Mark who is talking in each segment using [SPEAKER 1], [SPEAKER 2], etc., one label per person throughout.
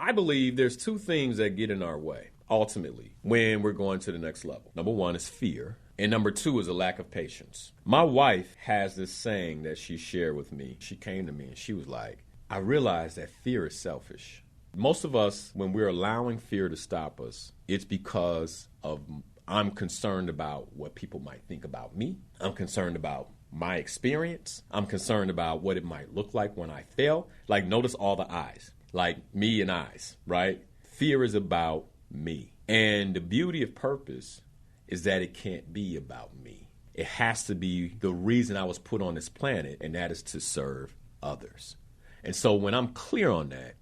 [SPEAKER 1] I believe there's two things that get in our way, ultimately, when we're going to the next level. Number one is fear, and number two is a lack of patience. My wife has this saying that she shared with me. She came to me and she was like, I realize that fear is selfish. Most of us, when we're allowing fear to stop us, it's because of I'm concerned about what people might think about me. I'm concerned about my experience. I'm concerned about what it might look like when I fail. Like, notice all the I's, like me and I's, right? Fear is about me. And the beauty of purpose is that it can't be about me. It has to be the reason I was put on this planet, and that is to serve others. And so when I'm clear on that,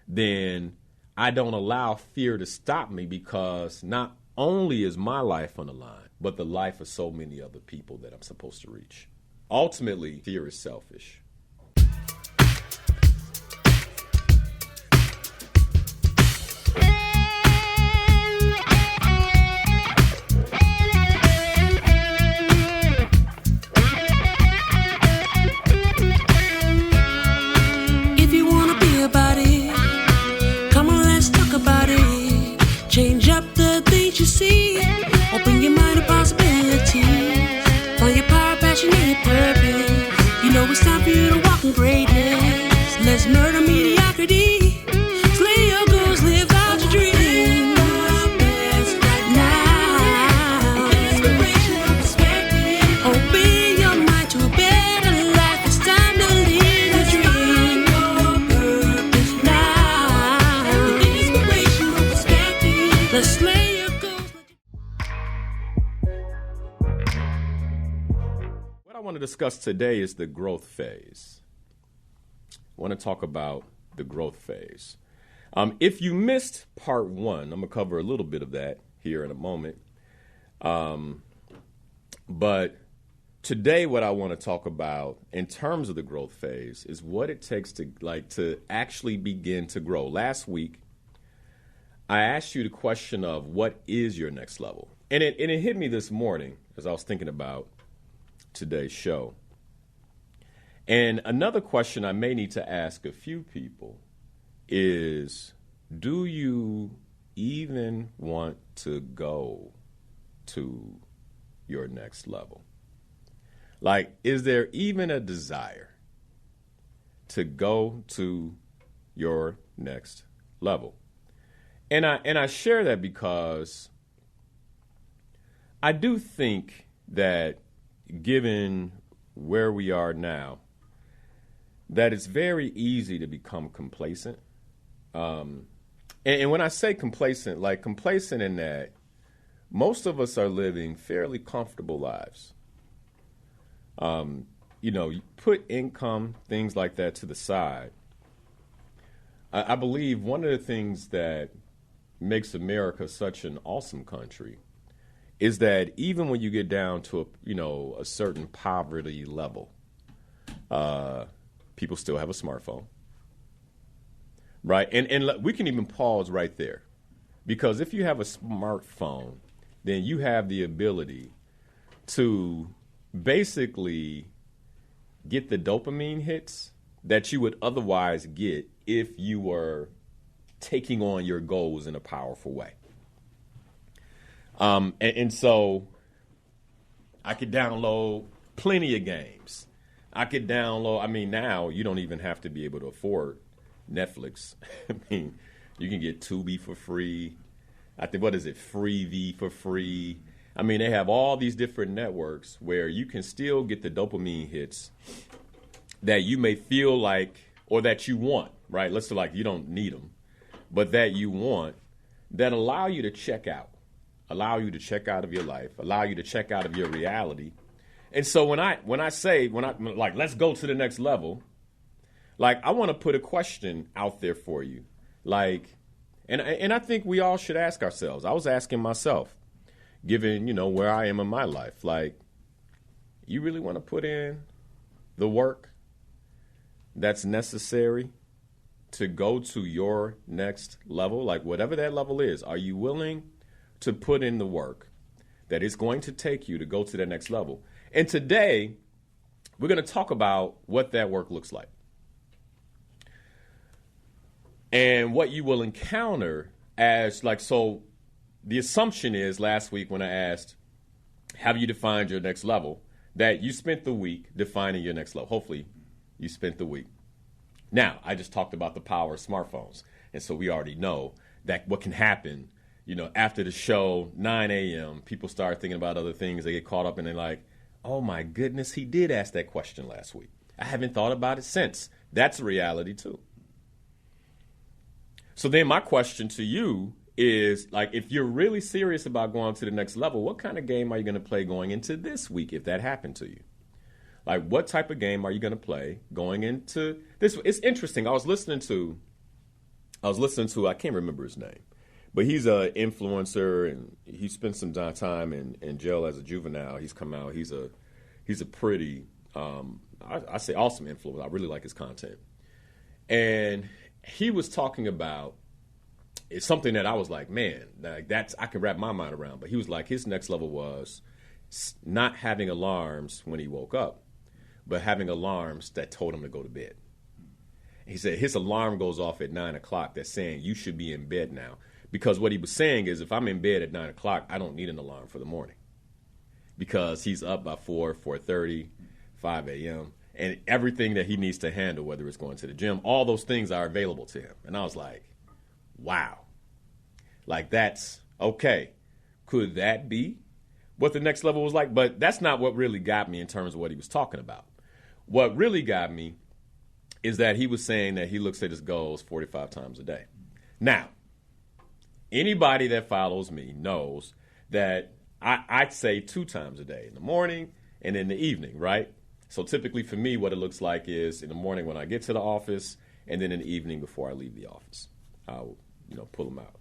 [SPEAKER 1] then I don't allow fear to stop me, because not only is my life on the line, but the life of so many other people that I'm supposed to reach. Ultimately, fear is selfish.
[SPEAKER 2] If you want to be about it, come on, let's talk about it. Change up the things you see. Open your mind to possibilities. Find your power, passion, and your purpose. You know it's time for you to walk in greatness. Let's murder mediocrity. Slay your goals, live out your dreams. Right now. Inspirational perspective. Open your mind to a better life. It's time to live a dream. Your purpose now. Inspirational perspective. Let's slay your goals.
[SPEAKER 1] What I want to discuss today is the growth phase. I want to talk about the growth phase. If you missed part one, I'm going to cover a little bit of that here in a moment. But today, what I want to talk about in terms of the growth phase is what it takes to actually begin to grow. Last week, I asked you the question of what is your next level? And it hit me this morning as I was thinking about today's show. And another question I may need to ask a few people is, do you even want to go to your next level? Like, is there even a desire to go to your next level? And I share that because I do think that given where we are now, that it's very easy to become complacent. And when I say complacent, like complacent in that most of us are living fairly comfortable lives. You put income, things like that to the side. I believe one of the things that makes America such an awesome country is that even when you get down to a certain poverty level, people still have a smartphone, right? And we can even pause right there, because if you have a smartphone, then you have the ability to basically get the dopamine hits that you would otherwise get if you were taking on your goals in a powerful way. And so I could download plenty of games. Now you don't even have to be able to afford Netflix. You can get Tubi for free. I think, Freevee for free. They have all these different networks where you can still get the dopamine hits that you may feel like, or that you want, right? Let's say like you don't need them, but that you want, that allow you to check out of your life, allow you to check out of your reality. And so when I say let's go to the next level, like I want to put a question out there for you. Like, and I think we all should ask ourselves. I was asking myself, given, where I am in my life, like, you really want to put in the work that's necessary to go to your next level? Like, whatever that level is, are you willing to put in the work that it's going to take you to go to the next level? And today, we're going to talk about what that work looks like. And what you will encounter as so the assumption is last week when I asked, have you defined your next level, that you spent the week defining your next level. Hopefully you spent the week. Now, I just talked about the power of smartphones. And so we already know that what can happen, after the show, 9 a.m., people start thinking about other things. They get caught up and they're like, oh my goodness, he did ask that question last week. I haven't thought about it since. That's a reality too. So then my question to you is, if you're really serious about going to the next level, what kind of game are you going to play going into this week if that happened to you? What type of game are you going to play going into this? It's interesting. I was listening to, I can't remember his name, but he's an influencer and he spent some time in jail as a juvenile. He's come out. He's a pretty, I say awesome influencer. I really like his content. And he was talking about, it's something that I was like, man, I can wrap my mind around. But he was like, his next level was not having alarms when he woke up, but having alarms that told him to go to bed. He said his alarm goes off at 9 o'clock that's saying you should be in bed now. Because what he was saying is, if I'm in bed at 9 o'clock, I don't need an alarm for the morning. Because he's up by 4:30, 5 a.m., and everything that he needs to handle, whether it's going to the gym, all those things are available to him. And I was like, wow. That's okay. Could that be what the next level was like? But that's not what really got me in terms of what he was talking about. What really got me is that he was saying that he looks at his goals 45 times a day. Now, anybody that follows me knows that I say 2 times a day, in the morning and in the evening, right? So typically for me, what it looks like is in the morning when I get to the office, and then in the evening before I leave the office, I'll pull them out.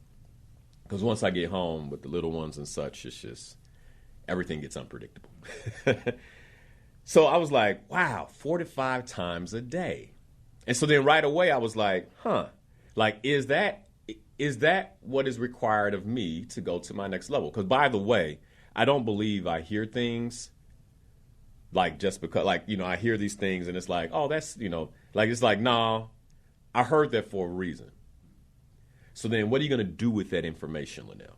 [SPEAKER 1] Because once I get home with the little ones and such, it's just everything gets unpredictable. So I was like, wow, 45 times a day. And so then right away I was like, is that what is required of me to go to my next level? Because by the way, I don't believe I hear things just because, I hear these things and it's like, oh, that's, it's like, nah, I heard that for a reason. So then what are you going to do with that information, Linnell?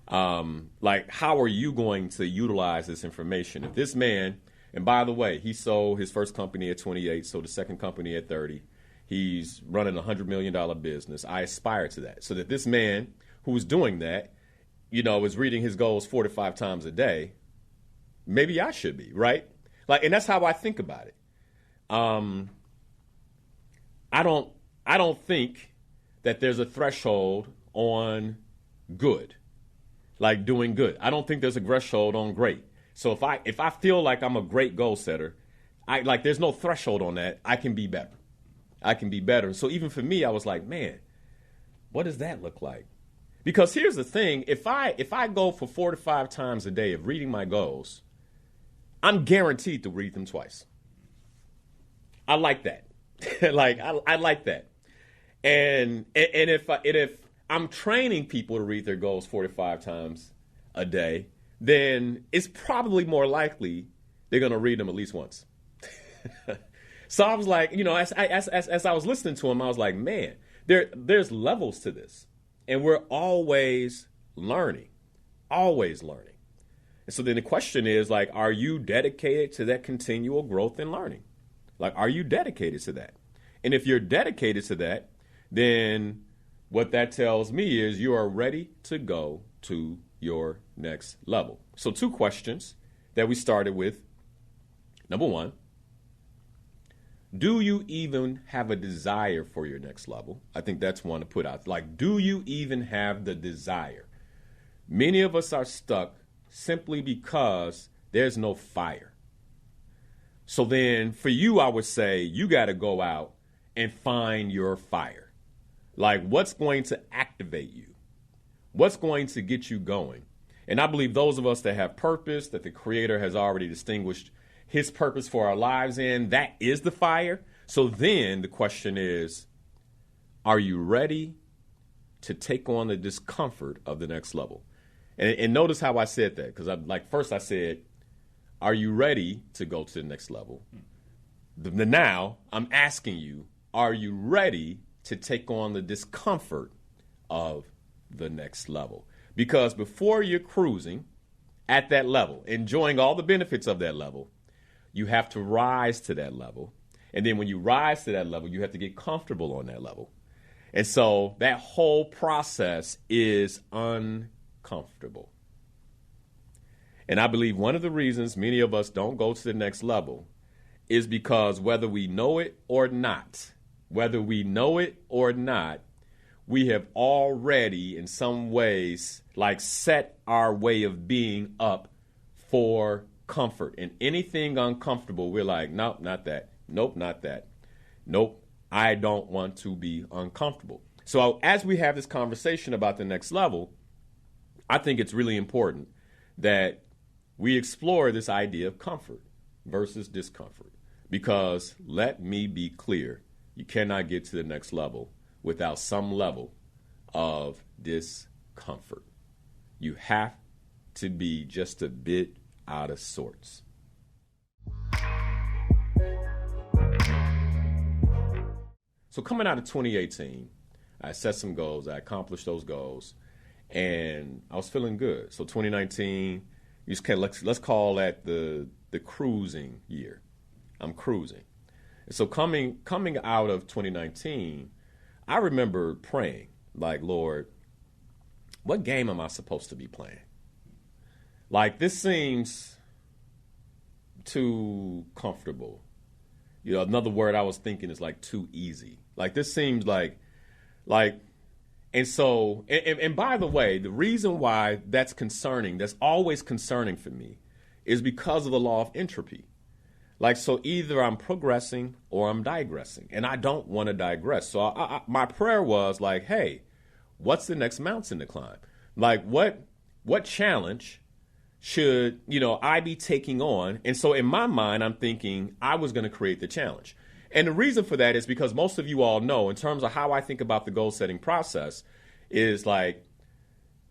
[SPEAKER 1] How are you going to utilize this information? If this man, and by the way, he sold his first company at 28, sold the second company at 30. He's running a $100 million business. I aspire to that. So that this man who was doing that, is reading his goals 45 times a day, maybe I should be, right? And that's how I think about it. I don't think that there's a threshold on good, doing good. I don't think there's a threshold on great. So if I feel like I'm a great goal setter, there's no threshold on that. I can be better. I can be better. So even for me, I was like, man, what does that look like? Because here's the thing: if I go for 4 to 5 times a day of reading my goals, I'm guaranteed to read them twice. I like that. I like that. And if I'm training people to read their goals 4 to 5 times a day, then it's probably more likely they're going to read them at least once. So I was like, as I was listening to him, I was like, man, there's levels to this. And we're always learning, always learning. And so then the question is, are you dedicated to that continual growth and learning? Are you dedicated to that? And if you're dedicated to that, then what that tells me is you are ready to go to your next level. So 2 questions that we started with. Number 1, do you even have a desire for your next level? I think that's one to put out. Do you even have the desire? Many of us are stuck simply because there's no fire. So then for you, I would say you got to go out and find your fire. What's going to activate you? What's going to get you going? And I believe those of us that have purpose, that the Creator has already distinguished His purpose for our lives in, that is the fire. So then the question is, are you ready to take on the discomfort of the next level? And notice how I said that, because first I said, are you ready to go to the next level? Now I'm asking you, are you ready to take on the discomfort of the next level. Because before you're cruising at that level, enjoying all the benefits of that level, you have to rise to that level. And then when you rise to that level, you have to get comfortable on that level. And so that whole process is uncomfortable. And I believe one of the reasons many of us don't go to the next level is because whether we know it or not, we have already in some ways like set our way of being up for comfort. And anything uncomfortable, we're like, nope, not that. Nope, not that. Nope, I don't want to be uncomfortable. So as we have this conversation about the next level, I think it's really important that we explore this idea of comfort versus discomfort. Because let me be clear, you cannot get to the next level without some level of discomfort. You have to be just a bit out of sorts. So coming out of 2018, I set some goals, I accomplished those goals, and I was feeling good. So 2019, you just let's call that the cruising year. I'm cruising. And so coming out of 2019, I remember praying, like, Lord, what game am I supposed to be playing? Like, this seems too comfortable. You know, another word I was thinking is like too easy. Like, this seems like, and so, and by the way, the reason why that's always concerning for me, is because of the law of entropy. Like, so either I'm progressing or I'm digressing, and I don't want to digress. So my prayer was like, hey, what's the next mountain to climb? Like, what challenge should, I be taking on? And so in my mind, I'm thinking I was going to create the challenge. And the reason for that is because most of you all know, in terms of how I think about the goal setting process, is like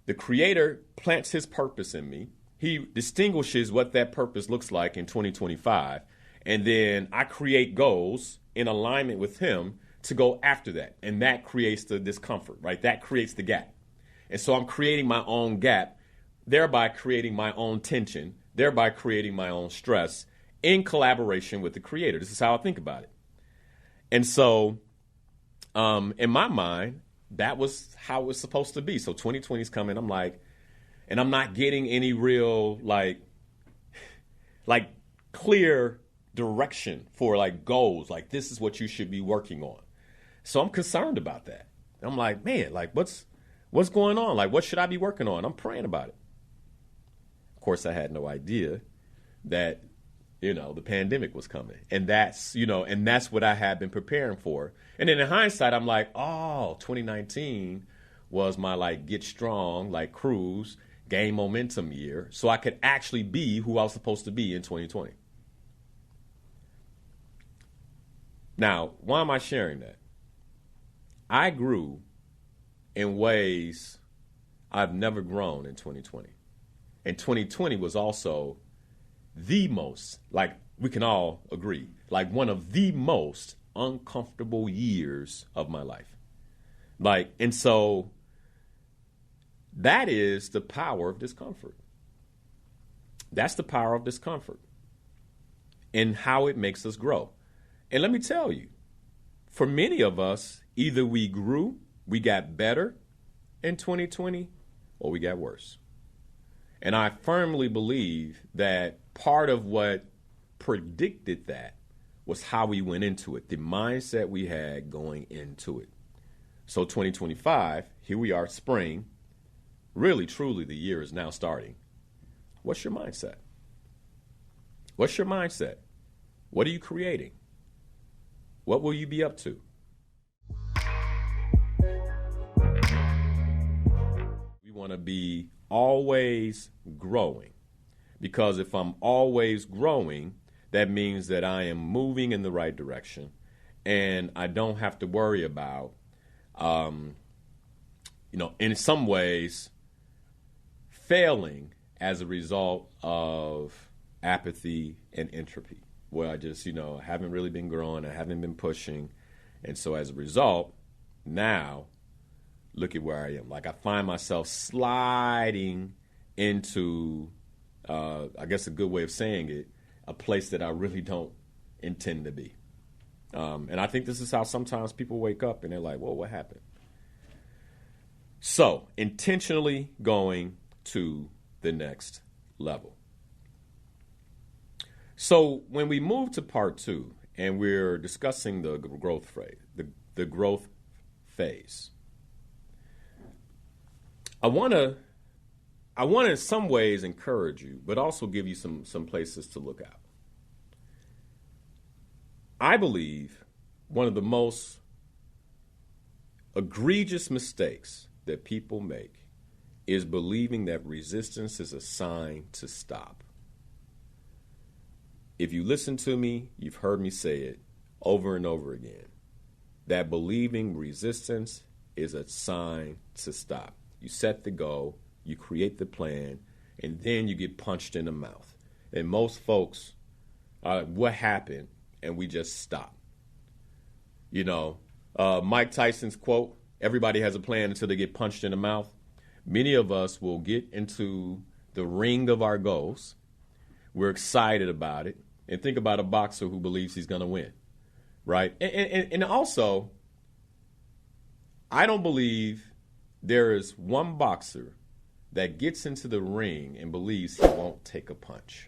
[SPEAKER 1] the creator plants his purpose in me. He distinguishes what that purpose looks like in 2025. And then I create goals in alignment with him to go after that. And that creates the discomfort, right? That creates the gap. And so I'm creating my own gap, thereby creating my own tension, thereby creating my own stress in collaboration with the creator. This is how I think about it. And so in my mind, that was how it was supposed to be. So 2020 is coming. I'm like, and I'm not getting any real like clear direction for like goals. Like, this is what you should be working on. So I'm concerned about that. I'm like, man, like what's going on? Like, what should I be working on? I'm praying about it. Of course, I had no idea that, the pandemic was coming. And that's what I had been preparing for. And then in hindsight, I'm like, 2019 was my like get strong, like cruise, gain momentum year, so I could actually be who I was supposed to be in 2020. Now, why am I sharing that? I grew in ways I've never grown in 2020. And 2020 was also the most, like we can all agree, like one of the most uncomfortable years of my life. Like, and so that is the power of discomfort. That's the power of discomfort and how it makes us grow. And let me tell you, for many of us, either we grew, we got better in 2020, or we got worse. And I firmly believe that part of what predicted that was how we went into it, the mindset we had going into it. So 2025, here we are, spring. Really, truly, the year is now starting. What's your mindset? What's your mindset? What are you creating? What will you be up to? We want to be always growing, because if I'm always growing, that means that I am moving in the right direction, and I don't have to worry about, in some ways, failing as a result of apathy and entropy, where I just, haven't really been growing, I haven't been pushing. And so as a result, now look at where I am. Like I find myself sliding into, I guess a good way of saying it, a place that I really don't intend to be. And I think this is how sometimes people wake up and they're like, well, what happened? So intentionally going to the next level. So when we move to part 2 and we're discussing the growth phase, the growth phase, I want to in some ways encourage you, but also give you some places to look at. I believe one of the most egregious mistakes that people make is believing that resistance is a sign to stop. If you listen to me, you've heard me say it over and over again, that believing resistance is a sign to stop. You set the goal, you create the plan, and then you get punched in the mouth. And most folks, what happened? And we just stop. You know, Mike Tyson's quote, everybody has a plan until they get punched in the mouth. Many of us will get into the ring of our goals. We're excited about it. And think about a boxer who believes he's going to win, right? And also, I don't believe there is one boxer that gets into the ring and believes he won't take a punch.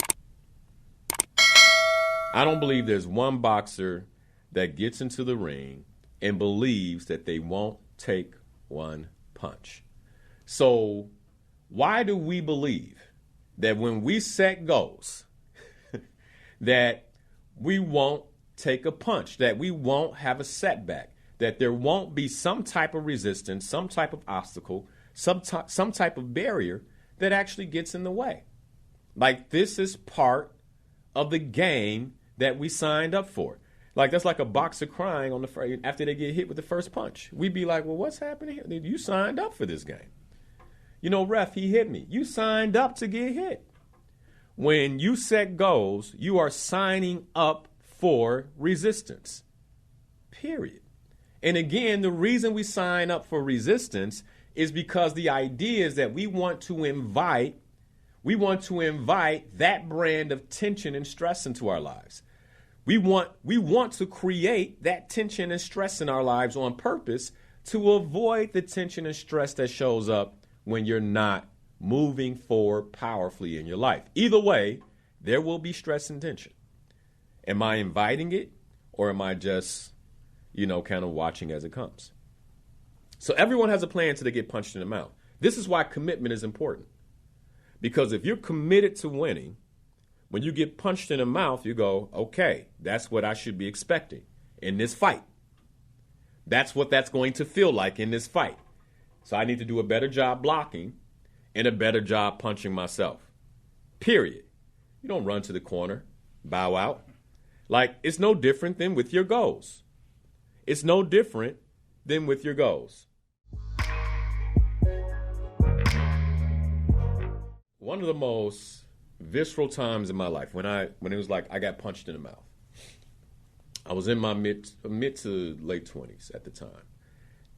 [SPEAKER 1] I don't believe there's one boxer that gets into the ring and believes that they won't take one punch. So why do we believe that when we set goals that we won't take a punch, that we won't have a setback, that there won't be some type of resistance, some type of obstacle, some type of barrier that actually gets in the way? Like, this is part of the game that we signed up for. Like, that's like a boxer crying on the after they get hit with the first punch. We'd be like, well, what's happening here? You signed up for this game. You know, ref, he hit me. You signed up to get hit. When you set goals, you are signing up for resistance, period. And again, the reason we sign up for resistance is because the idea is that we want to invite that brand of tension and stress into our lives. We want to create that tension and stress in our lives on purpose to avoid the tension and stress that shows up when you're not moving forward powerfully in your life. Either way, there will be stress and tension. Am I inviting it, or am I just, kind of watching as it comes? So everyone has a plan till they get punched in the mouth. This is why commitment is important. Because if you're committed to winning, when you get punched in the mouth, you go, okay, that's what I should be expecting in this fight. That's what that's going to feel like in this fight. So I need to do a better job blocking and a better job punching myself. Period. You don't run to the corner, bow out. Like, it's no different than with your goals. It's no different than with your goals. One of the most visceral times in my life when it was like I got punched in the mouth. I was in my mid to late 20s at the time,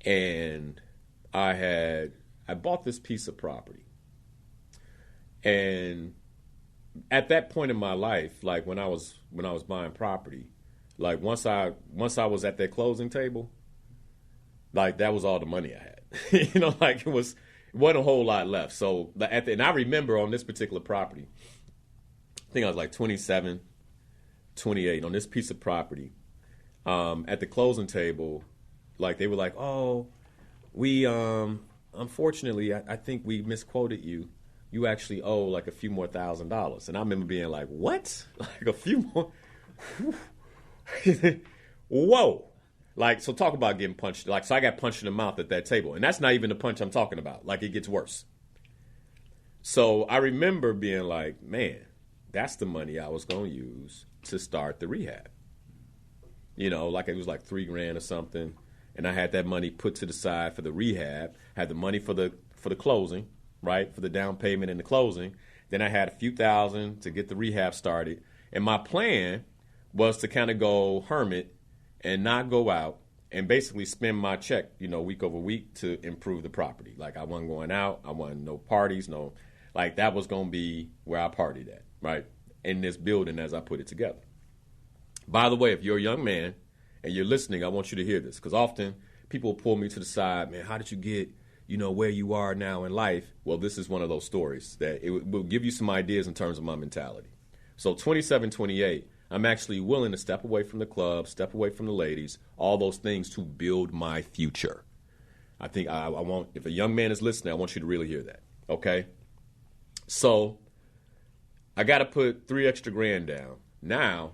[SPEAKER 1] and I bought this piece of property. And at that point in my life, like when I was buying property, like once I was at that closing table, like that was all the money I had. Like it wasn't a whole lot left. So and I remember on this particular property, I think I was like 27, 28 on this piece of property. At the closing table, like they were like, "Oh, we unfortunately, I think we misquoted you. You actually owe like a few more $1,000s." And I remember being like, "What? Like a few more?" Whoa. Like, so talk about getting punched. Like, so I got punched in the mouth at that table. And that's not even the punch I'm talking about. Like, it gets worse. So I remember being like, man, that's the money I was going to use to start the rehab. Like it was like $3,000 or something. And I had that money put to the side for the rehab, had the money for the closing, right? For the down payment and the closing. Then I had a few thousand to get the rehab started. And my plan was to kind of go hermit and not go out and basically spend my check, week over week to improve the property. Like I wasn't going out. I wasn't no parties, like that was going to be where I partied at, right? In this building as I put it together. By the way, if you're a young man and you're listening, I want you to hear this because often people pull me to the side, man, how did you get, where you are now in life? Well, this is one of those stories that it will give you some ideas in terms of my mentality. So 27, 28, I'm actually willing to step away from the club, step away from the ladies, all those things to build my future. I think I want, if a young man is listening, I want you to really hear that, okay? So I got to put $3 extra grand down. Now,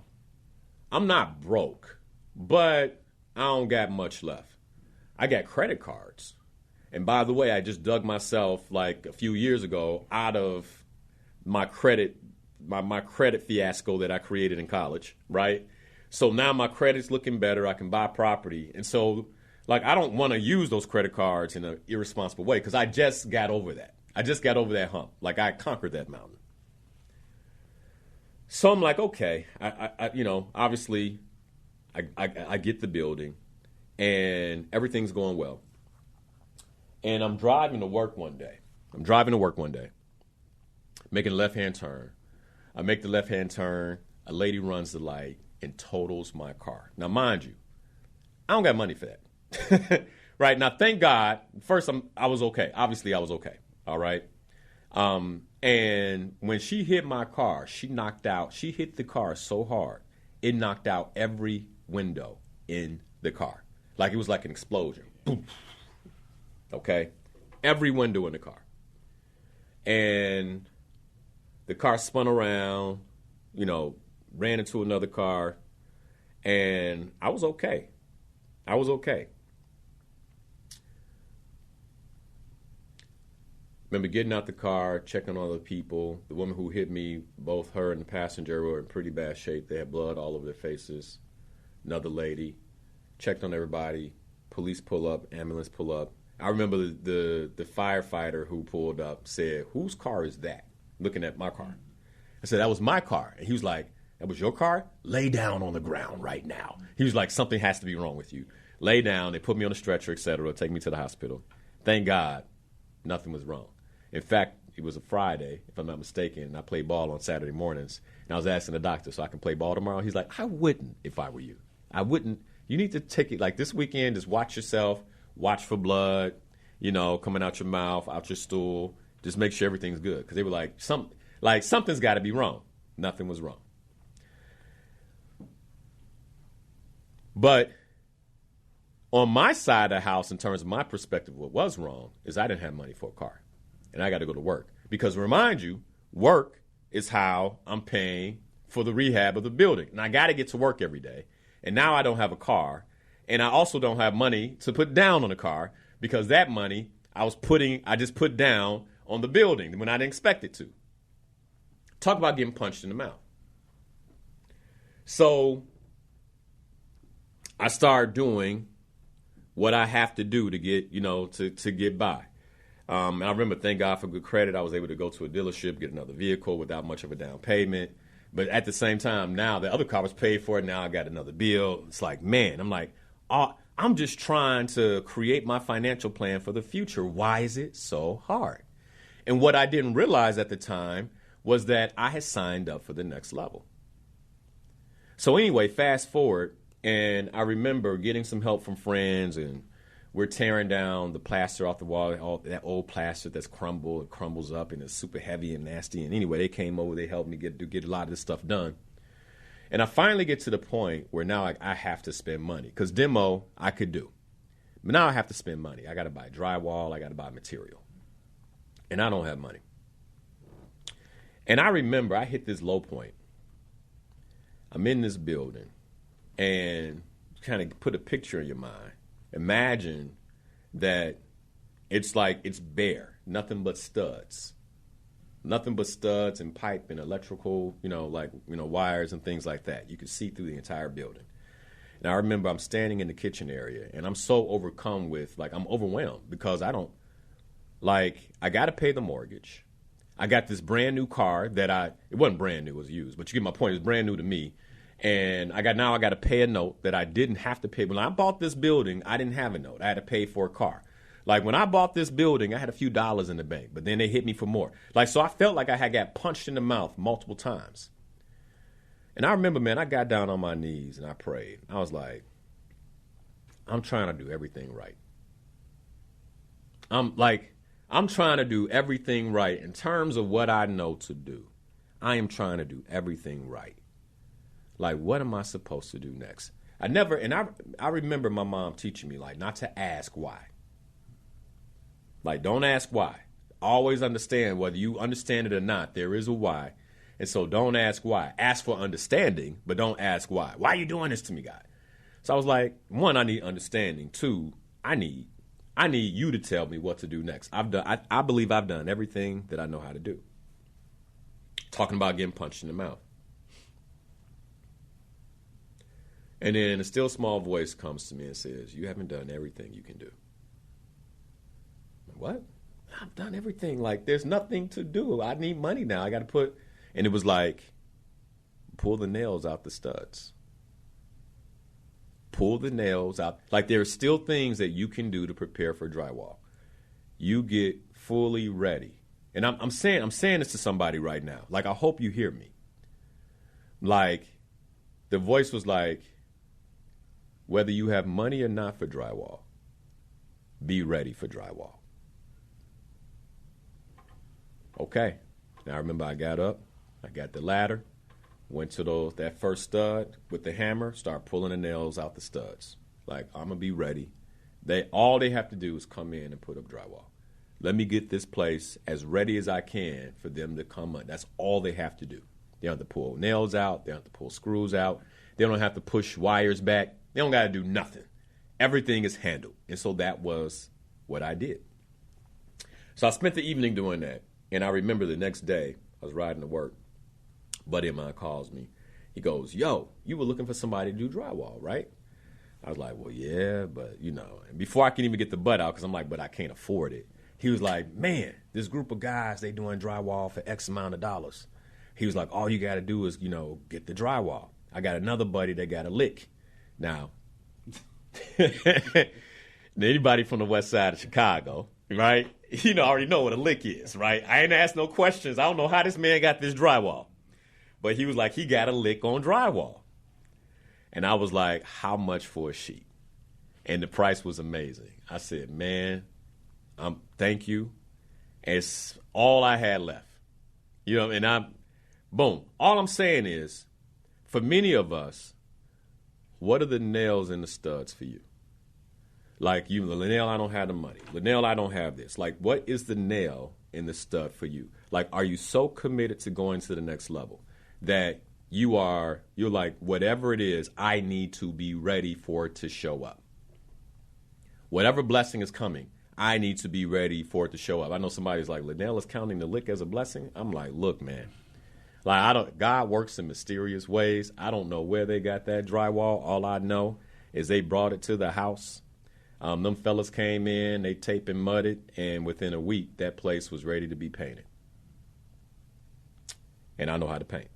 [SPEAKER 1] I'm not broke, but I don't got much left. I got credit cards. And by the way, I just dug myself like a few years ago out of my credit fiasco that I created in college, right? So now my credit's looking better. I can buy property. And so, like, I don't want to use those credit cards in an irresponsible way because I just got over that. I just got over that hump. Like, I conquered that mountain. So I'm like, okay, I obviously I get the building and everything's going well. And I'm driving to work one day. Making a left-hand turn. I make the left-hand turn. A lady runs the light and totals my car. Now, mind you, I don't got money for that. Right? Now, thank God, first I was okay. Obviously, I was okay. All right? And when she hit my car, she hit the car so hard, it knocked out every window in the car. Like it was like an explosion. Boom. Okay? Every window in the car. And the car spun around, ran into another car, and I was okay. Remember getting out the car, checking on other people. The woman who hit me, both her and the passenger were in pretty bad shape. They had blood all over their faces. Another lady. Checked on everybody. Police pull up, ambulance pull up. I remember the firefighter who pulled up said, "Whose car is that?" Looking at my car. I said, "That was my car." And he was like, "That was your car? Lay down on the ground right now." He was like, "Something has to be wrong with you." Lay down. They put me on a stretcher, etc. Take me to the hospital. Thank God, nothing was wrong. In fact, it was a Friday, if I'm not mistaken, and I played ball on Saturday mornings. And I was asking the doctor, so I can play ball tomorrow? He's like, "I wouldn't if I were you. I wouldn't. You need to take it like this weekend, just watch yourself, watch for blood, coming out your mouth, out your stool. Just make sure everything's good." Because they were like, something's got to be wrong. Nothing was wrong. But on my side of the house, in terms of my perspective, what was wrong is I didn't have money for a car. And I got to go to work. Because remind you, work is how I'm paying for the rehab of the building. And I got to get to work every day. And now I don't have a car. And I also don't have money to put down on the car because that money I just put down on the building when I didn't expect it to. Talk about getting punched in the mouth. So I started doing what I have to do to get, to get by. And I remember, thank God for good credit, I was able to go to a dealership, get another vehicle without much of a down payment. But at the same time, now the other car was paid for it. Now I got another bill. It's like, man, I'm just trying to create my financial plan for the future. Why is it so hard? And what I didn't realize at the time was that I had signed up for the next level. So anyway, fast forward, and I remember getting some help from friends, and we're tearing down the plaster off the wall, all that old plaster that's crumbled. It crumbles up, and it's super heavy and nasty. And anyway, they came over. They helped me get a lot of this stuff done. And I finally get to the point where now I have to spend money. Because demo, I could do. But now I have to spend money. I got to buy drywall. I got to buy material. And I don't have money. And I remember I hit this low point. I'm in this building. And kind of put a picture in your mind. Imagine that it's like it's bare. Nothing but studs. Nothing but studs and pipe and electrical, wires and things like that. You could see through the entire building. And I remember I'm standing in the kitchen area, and I'm so overcome with, I'm overwhelmed because I got to pay the mortgage. I got this brand new car that it wasn't brand new, it was used, but you get my point. It was brand new to me. And I got to pay a note that I didn't have to pay. When I bought this building, I didn't have a note. I had to pay for a car. Like when I bought this building, I had a few dollars in the bank, but then they hit me for more. Like, so I felt like I had got punched in the mouth multiple times. And I remember, man, I got down on my knees and I prayed. I was like, I'm trying to do everything right. I'm trying to do everything right in terms of what I know to do. I am trying to do everything right. Like, what am I supposed to do next? I remember my mom teaching me, like, not to ask why. Like, don't ask why. Always understand whether you understand it or not. There is a why. And so don't ask why. Ask for understanding, but don't ask why. Why are you doing this to me, God? So I was like, one, I need understanding. Two, I need you to tell me what to do next. I believe I've done everything that I know how to do. Talking about getting punched in the mouth. And then a still small voice comes to me and says, you haven't done everything you can do. What? I've done everything. Like, there's nothing to do. I need money now. I got to put... And it was like, pull the nails out the studs. Pull the nails out. Like, there are still things that you can do to prepare for drywall. You get fully ready. And I'm saying this to somebody right now. Like, I hope you hear me. Like, the voice was like, whether you have money or not for drywall, be ready for drywall. Okay. Now, I remember I got up. I got the ladder, went to that first stud with the hammer, start pulling the nails out the studs. Like, I'm going to be ready. All they have to do is come in and put up drywall. Let me get this place as ready as I can for them to come on. That's all they have to do. They don't have to pull nails out. They don't have to pull screws out. They don't have to push wires back. They don't got to do nothing. Everything is handled. And so that was what I did. So I spent the evening doing that. And I remember the next day, I was riding to work. A buddy of mine calls me. He goes, yo, you were looking for somebody to do drywall, right? I was like, well, yeah, but, you know. And before I can even get the butt out, because I'm like, but I can't afford it. He was like, man, this group of guys, they doing drywall for X amount of dollars. He was like, all you got to do is, you know, get the drywall. I got another buddy that got a lick. Now, anybody from the west side of Chicago, right? You know, already know what a lick is, right? I ain't asked no questions. I don't know how this man got this drywall. But he was like, he got a lick on drywall. And I was like, how much for a sheet? And the price was amazing. I said, man, thank you. It's all I had left. You know, and boom. All I'm saying is, for many of us, what are the nails in the studs for you? Like, Linnell, I don't have the money. Linnell, I don't have this. Like, what is the nail in the stud for you? Like, are you so committed to going to the next level that you're like, whatever it is, I need to be ready for it to show up. Whatever blessing is coming, I need to be ready for it to show up. I know somebody's like, Linnell is counting the lick as a blessing. I'm like, look, man. Like, God works in mysterious ways. I don't know where they got that drywall. All I know is they brought it to the house. Them fellas came in, they tape and mudded, and within a week, that place was ready to be painted. And I know how to paint.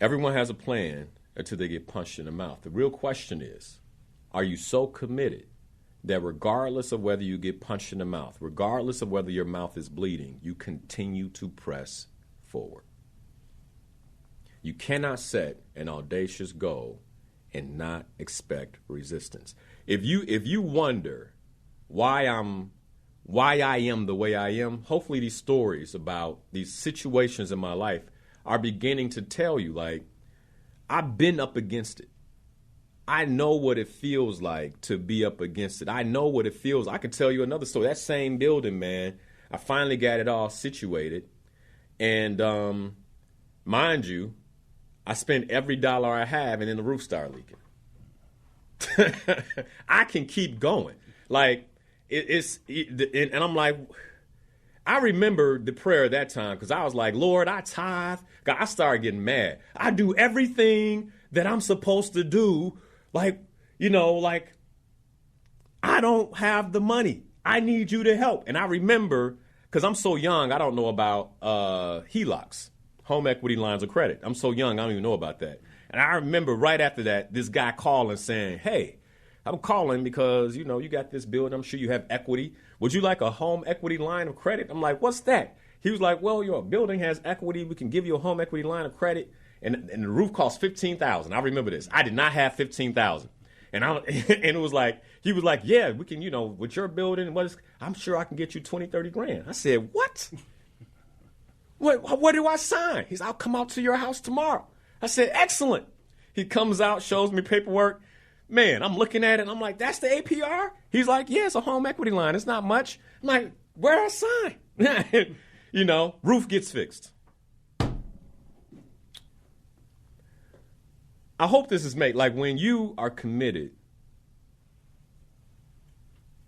[SPEAKER 1] Everyone has a plan until they get punched in the mouth. The real question is, are you so committed that regardless of whether you get punched in the mouth, regardless of whether your mouth is bleeding, you continue to press forward? You cannot set an audacious goal and not expect resistance. If you wonder why I am the way I am, hopefully these stories about these situations in my life are beginning to tell you, like, I've been up against it. I know what it feels like to be up against it. I know what it feels. I could tell you another story. That same building, man, I finally got it all situated. And mind you, I spent every dollar I have, and then the roof started leaking. I can keep going. Like, and I'm like, I remember the prayer at that time because I was like, Lord, I tithe. God, I started getting mad. I do everything that I'm supposed to do. Like, you know, like, I don't have the money. I need you to help. And I remember, because I'm so young, I don't know about HELOCs. home equity lines of credit. I'm so young, I don't even know about that. And I remember right after that, this guy calling saying, hey, I'm calling because, you got this building. I'm sure you have equity. Would you like a home equity line of credit? I'm like, what's that? He was like, well, your building has equity. We can give you a home equity line of credit. And the roof costs $15,000. I remember this. I did not have $15,000. And it was like, he was like, yeah, we can, with your building, I'm sure I can get you 20, 30 grand. I said, what? What do I sign? He's, I'll come out to your house tomorrow. I said, excellent. He comes out, shows me paperwork. Man, I'm looking at it, and I'm like, that's the APR? He's like, yeah, it's a home equity line. It's not much. I'm like, where do I sign? Roof gets fixed. I hope this is made. Like, when you are committed,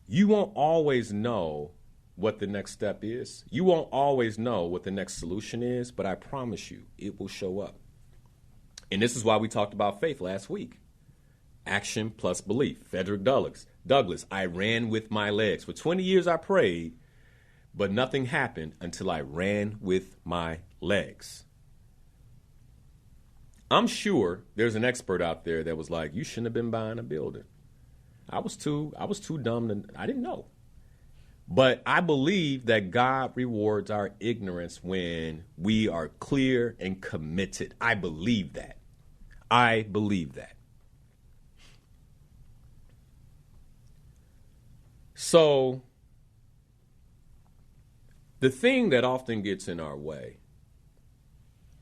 [SPEAKER 1] you won't always know what the next step is. You won't always know what the next solution is, but I promise you, it will show up. And this is why we talked about faith last week. Action plus belief. Frederick Douglass, I ran with my legs. For 20 years I prayed, but nothing happened until I ran with my legs. I'm sure there's an expert out there that was like, you shouldn't have been buying a building. I was too dumb I didn't know. But I believe that God rewards our ignorance when we are clear and committed. I believe that. So the thing that often gets in our way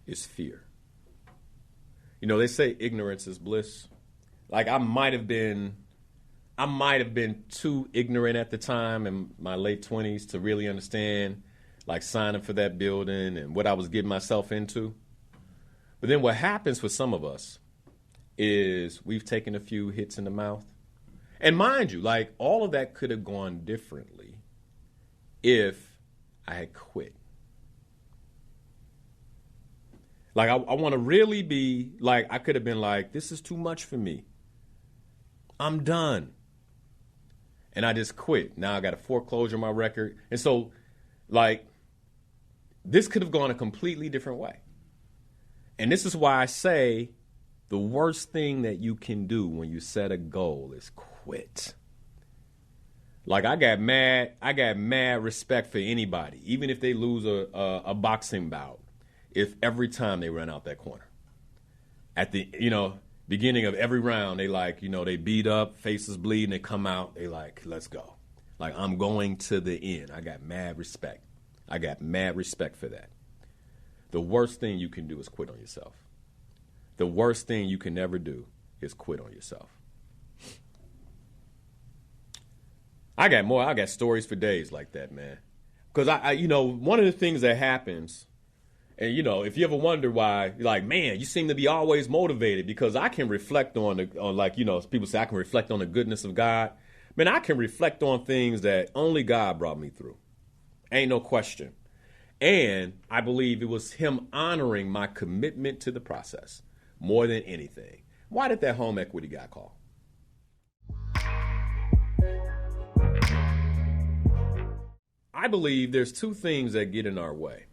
[SPEAKER 1] is fear. They say ignorance is bliss. Like I might have been too ignorant at the time in my late 20s to really understand like signing for that building and what I was getting myself into. But then what happens for some of us is we've taken a few hits in the mouth. And mind you, like all of that could have gone differently if I had quit. Like I want to really be like, I could have been like, this is too much for me. I'm done. And I just quit. Now I got a foreclosure on my record. And so like this could have gone a completely different way. And this is why I say the worst thing that you can do when you set a goal is quit. Like I got mad respect for anybody, even if they lose a boxing bout, if every time they run out that corner. At the, beginning of every round, they they beat up, faces bleeding, they come out, they like, let's go. Like I'm going to the end. I got mad respect. For that. The worst thing you can do is quit on yourself. The worst thing you can ever do is quit on yourself. I got stories for days like that, man. Because I one of the things that happens, and if you ever wonder why, like, man, you seem to be always motivated, because I can reflect on people say I can reflect on the goodness of God. Man, I can reflect on things that only God brought me through. Ain't no question. And I believe it was him honoring my commitment to the process more than anything. Why did that home equity guy call? I believe there's two things that get in our way,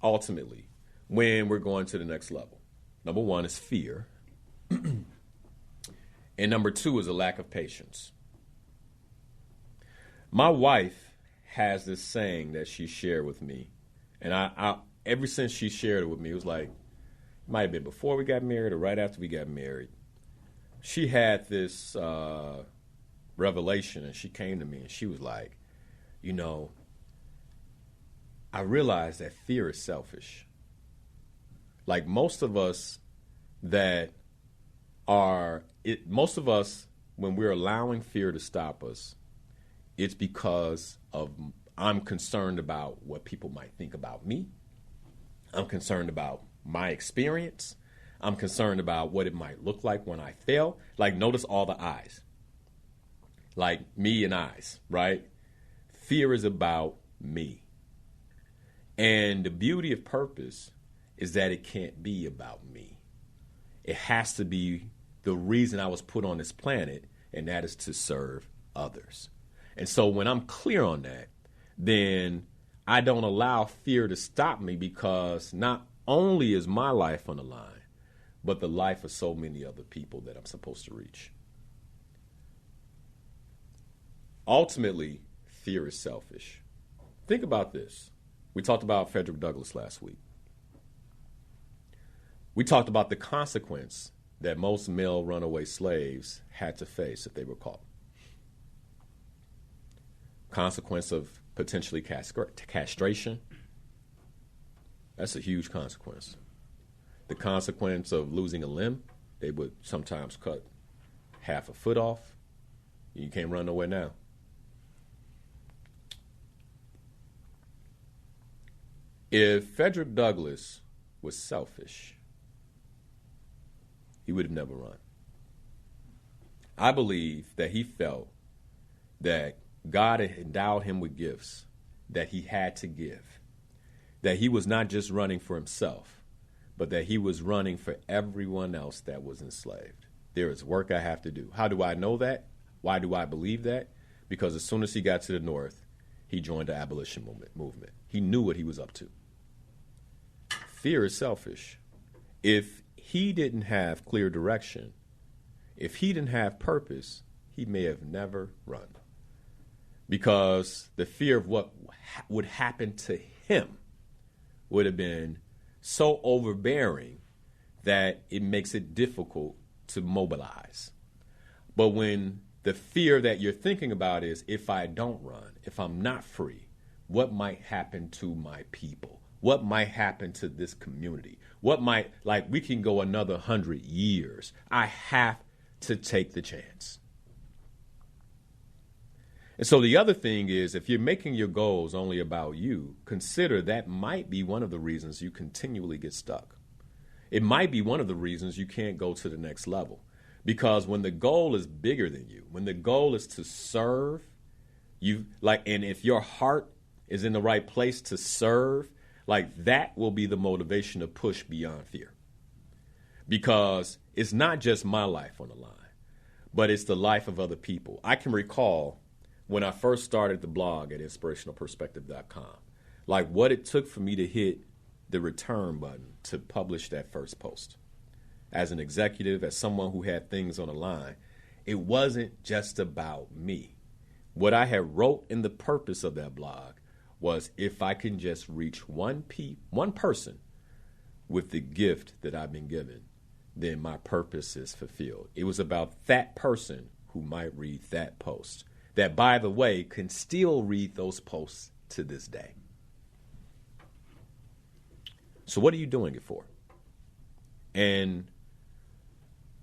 [SPEAKER 1] ultimately, when we're going to the next level. Number one is fear. And number two is a lack of patience. My wife has this saying that she shared with me. And I ever since she shared it with me, it was like, it might have been before we got married or right after we got married. She had this revelation, and she came to me and she was like, I realized that fear is selfish. Like most of us when we're allowing fear to stop us, it's because of I'm concerned about what people might think about me. I'm concerned about my experience. I'm concerned about what it might look like when I fail. Like, notice all the I's. Like me and I's, right? Fear is about me. And the beauty of purpose is that it can't be about me. It has to be the reason I was put on this planet, and that is to serve others. And so when I'm clear on that, then I don't allow fear to stop me, because not only is my life on the line, but the life of so many other people that I'm supposed to reach. Ultimately, fear is selfish. Think about this. We talked about Frederick Douglass last week. We talked about the consequence that most male runaway slaves had to face if they were caught. Consequence of potentially castration. That's a huge consequence. The consequence of losing a limb, they would sometimes cut half a foot off. You can't run nowhere now. If Frederick Douglass was selfish, he would have never run. I believe that he felt that God had endowed him with gifts that he had to give, that he was not just running for himself, but that he was running for everyone else that was enslaved. There is work I have to do. How do I know that? Why do I believe that? Because as soon as he got to the North, he joined the abolition movement. He knew what he was up to. Fear is selfish. If he didn't have clear direction, if he didn't have purpose, he may have never run. Because the fear of what would happen to him would have been so overbearing that it makes it difficult to mobilize. But when the fear that you're thinking about is, if I don't run, if I'm not free, what might happen to my people? What might happen to this community? What might, like, we can go another 100 years. I have to take the chance. And so the other thing is, if you're making your goals only about you, consider that might be one of the reasons you continually get stuck. It might be one of the reasons you can't go to the next level. Because when the goal is bigger than you, when the goal is to serve, and if your heart is in the right place to serve, that will be the motivation to push beyond fear. Because it's not just my life on the line, but it's the life of other people. I can recall when I first started the blog at inspirationalperspective.com, what it took for me to hit the return button to publish that first post. As an executive, as someone who had things on the line, it wasn't just about me. What I had wrote in the purpose of that blog was, if I can just reach one person with the gift that I've been given, then my purpose is fulfilled. It was about that person who might read that post, that, by the way, can still read those posts to this day. So what are you doing it for? And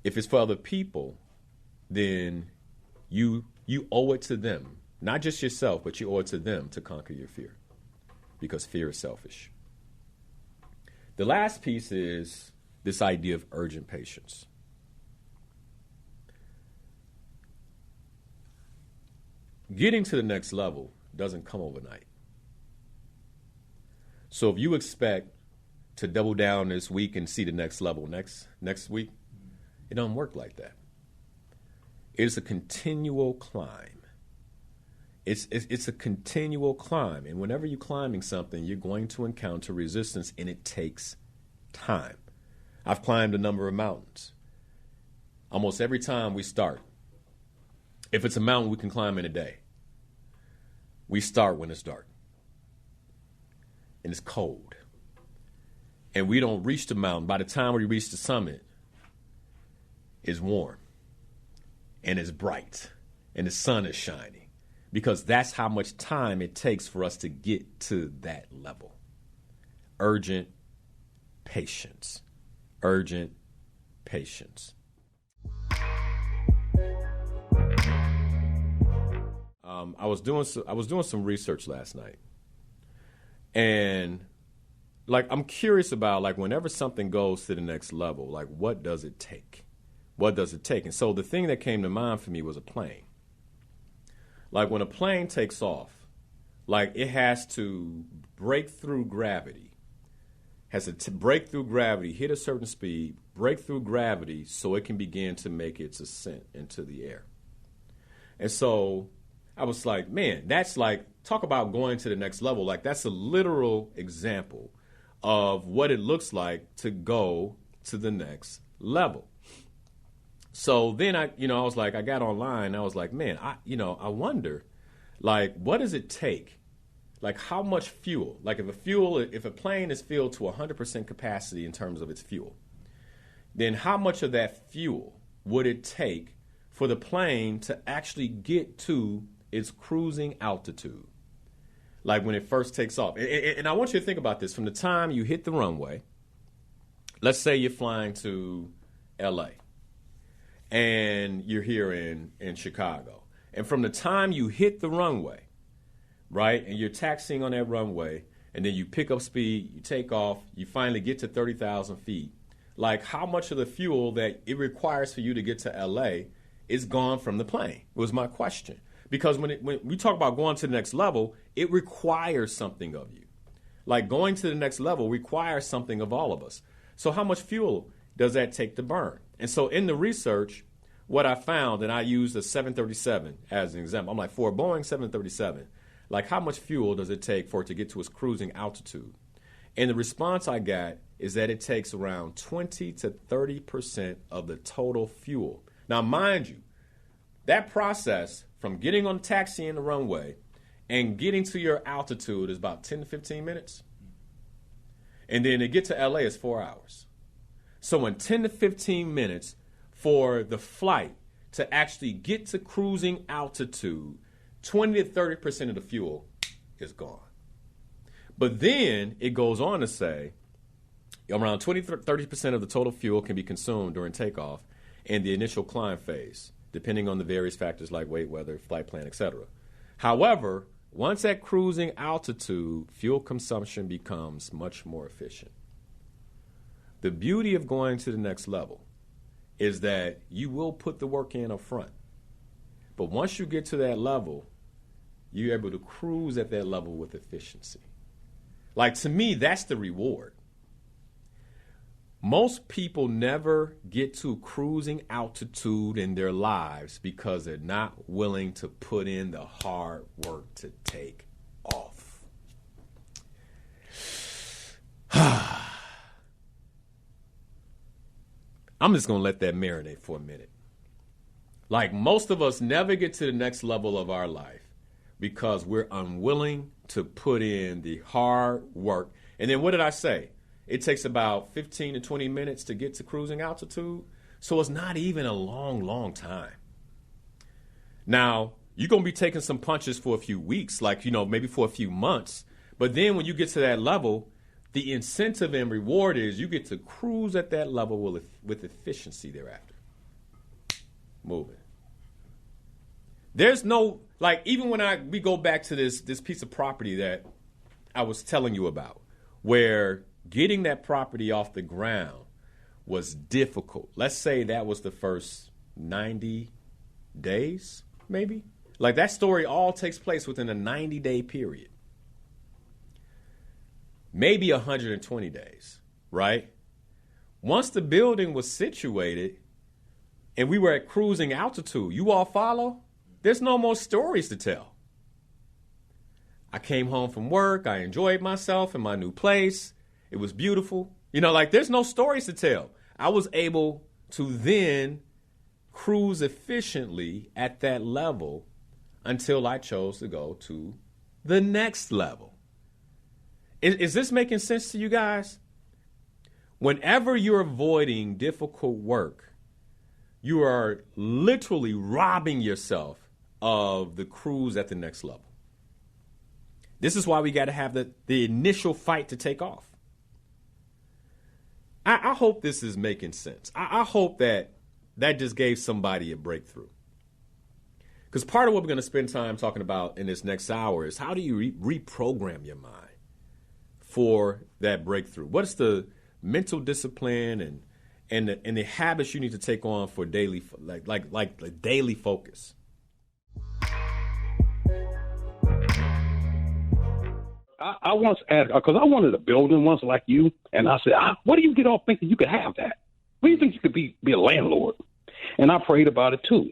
[SPEAKER 1] if it's for other people, then you owe it to them. Not just yourself, but you owe it to them to conquer your fear, because fear is selfish. The last piece is this idea of urgent patience. Getting to the next level doesn't come overnight. So if you expect to double down this week and see the next level next week, it don't work like that. It's a continual climb. It's a continual climb. And whenever you're climbing something, you're going to encounter resistance, and it takes time. I've climbed a number of mountains. Almost every time we start, if it's a mountain we can climb in a day, we start when it's dark and it's cold. And we don't reach the mountain. By the time we reach the summit, it's warm and it's bright and the sun is shining. Because that's how much time it takes for us to get to that level. Urgent patience. Urgent patience. I was doing some research last night, and I'm curious about whenever something goes to the next level, what does it take? What does it take? And so the thing that came to mind for me was a plane. When a plane takes off, it has to break through gravity, break through gravity, hit a certain speed, break through gravity so it can begin to make its ascent into the air. And so I was man, that's talk about going to the next level. That's a literal example of what it looks like to go to the next level. So then I was like, I got online. I was like, man, I wonder, like, what does it take? Like, how much fuel? Like, if a plane is filled to 100% capacity in terms of its fuel, then how much of that fuel would it take for the plane to actually get to its cruising altitude? Like when it first takes off. And I want you to think about this. From the time you hit the runway, let's say you're flying to LA and you're here in Chicago. And from the time you hit the runway, right, and you're taxiing on that runway, and then you pick up speed, you take off, you finally get to 30,000 feet, like how much of the fuel that it requires for you to get to LA is gone from the plane, was my question. Because when we talk about going to the next level, it requires something of you. Like going to the next level requires something of all of us. So how much fuel does that take to burn? And so in the research, what I found, and I used a 737 as an example, I'm like, for a Boeing 737, like how much fuel does it take for it to get to its cruising altitude? And the response I got is that it takes around 20 to 30% of the total fuel. Now, mind you, that process from getting on taxi in the runway and getting to your altitude is about 10 to 15 minutes. And then to get to LA is 4 hours. So in 10 to 15 minutes for the flight to actually get to cruising altitude, 20 to 30% of the fuel is gone. But then it goes on to say around 20 to 30% of the total fuel can be consumed during takeoff and the initial climb phase, depending on the various factors like weight, weather, flight plan, etc. However, once at cruising altitude, fuel consumption becomes much more efficient. The beauty of going to the next level is that you will put the work in up front. But once you get to that level, you're able to cruise at that level with efficiency. Like, to me, that's the reward. Most people never get to cruising altitude in their lives because they're not willing to put in the hard work to take off. I'm just going to let that marinate for a minute. Like, most of us never get to the next level of our life because we're unwilling to put in the hard work. And then what did I say? It takes about 15 to 20 minutes to get to cruising altitude. So it's not even a long, long time. Now, you're going to be taking some punches for a few weeks, like, maybe for a few months. But then when you get to that level, the incentive and reward is you get to cruise at that level with efficiency thereafter. Moving. There's no, like, even when we go back to this piece of property that I was telling you about, where getting that property off the ground was difficult. Let's say that was the first 90 days, maybe. Like, that story all takes place within a 90-day period. Maybe 120 days, right? Once the building was situated and we were at cruising altitude, you all follow? There's no more stories to tell. I came home from work. I enjoyed myself in my new place. It was beautiful. There's no stories to tell. I was able to then cruise efficiently at that level until I chose to go to the next level. Is this making sense to you guys? Whenever you're avoiding difficult work, you are literally robbing yourself of the cruise at the next level. This is why we got to have the initial fight to take off. I hope this is making sense. I hope that just gave somebody a breakthrough. Because part of what we're going to spend time talking about in this next hour is how do you reprogram your mind for that breakthrough? What's the mental discipline and the habits you need to take on for daily, like daily focus?
[SPEAKER 3] I once asked, because I wanted a building once like you, and I said, what do you get off thinking you could have that? What do you think you could be a landlord? And I prayed about it too.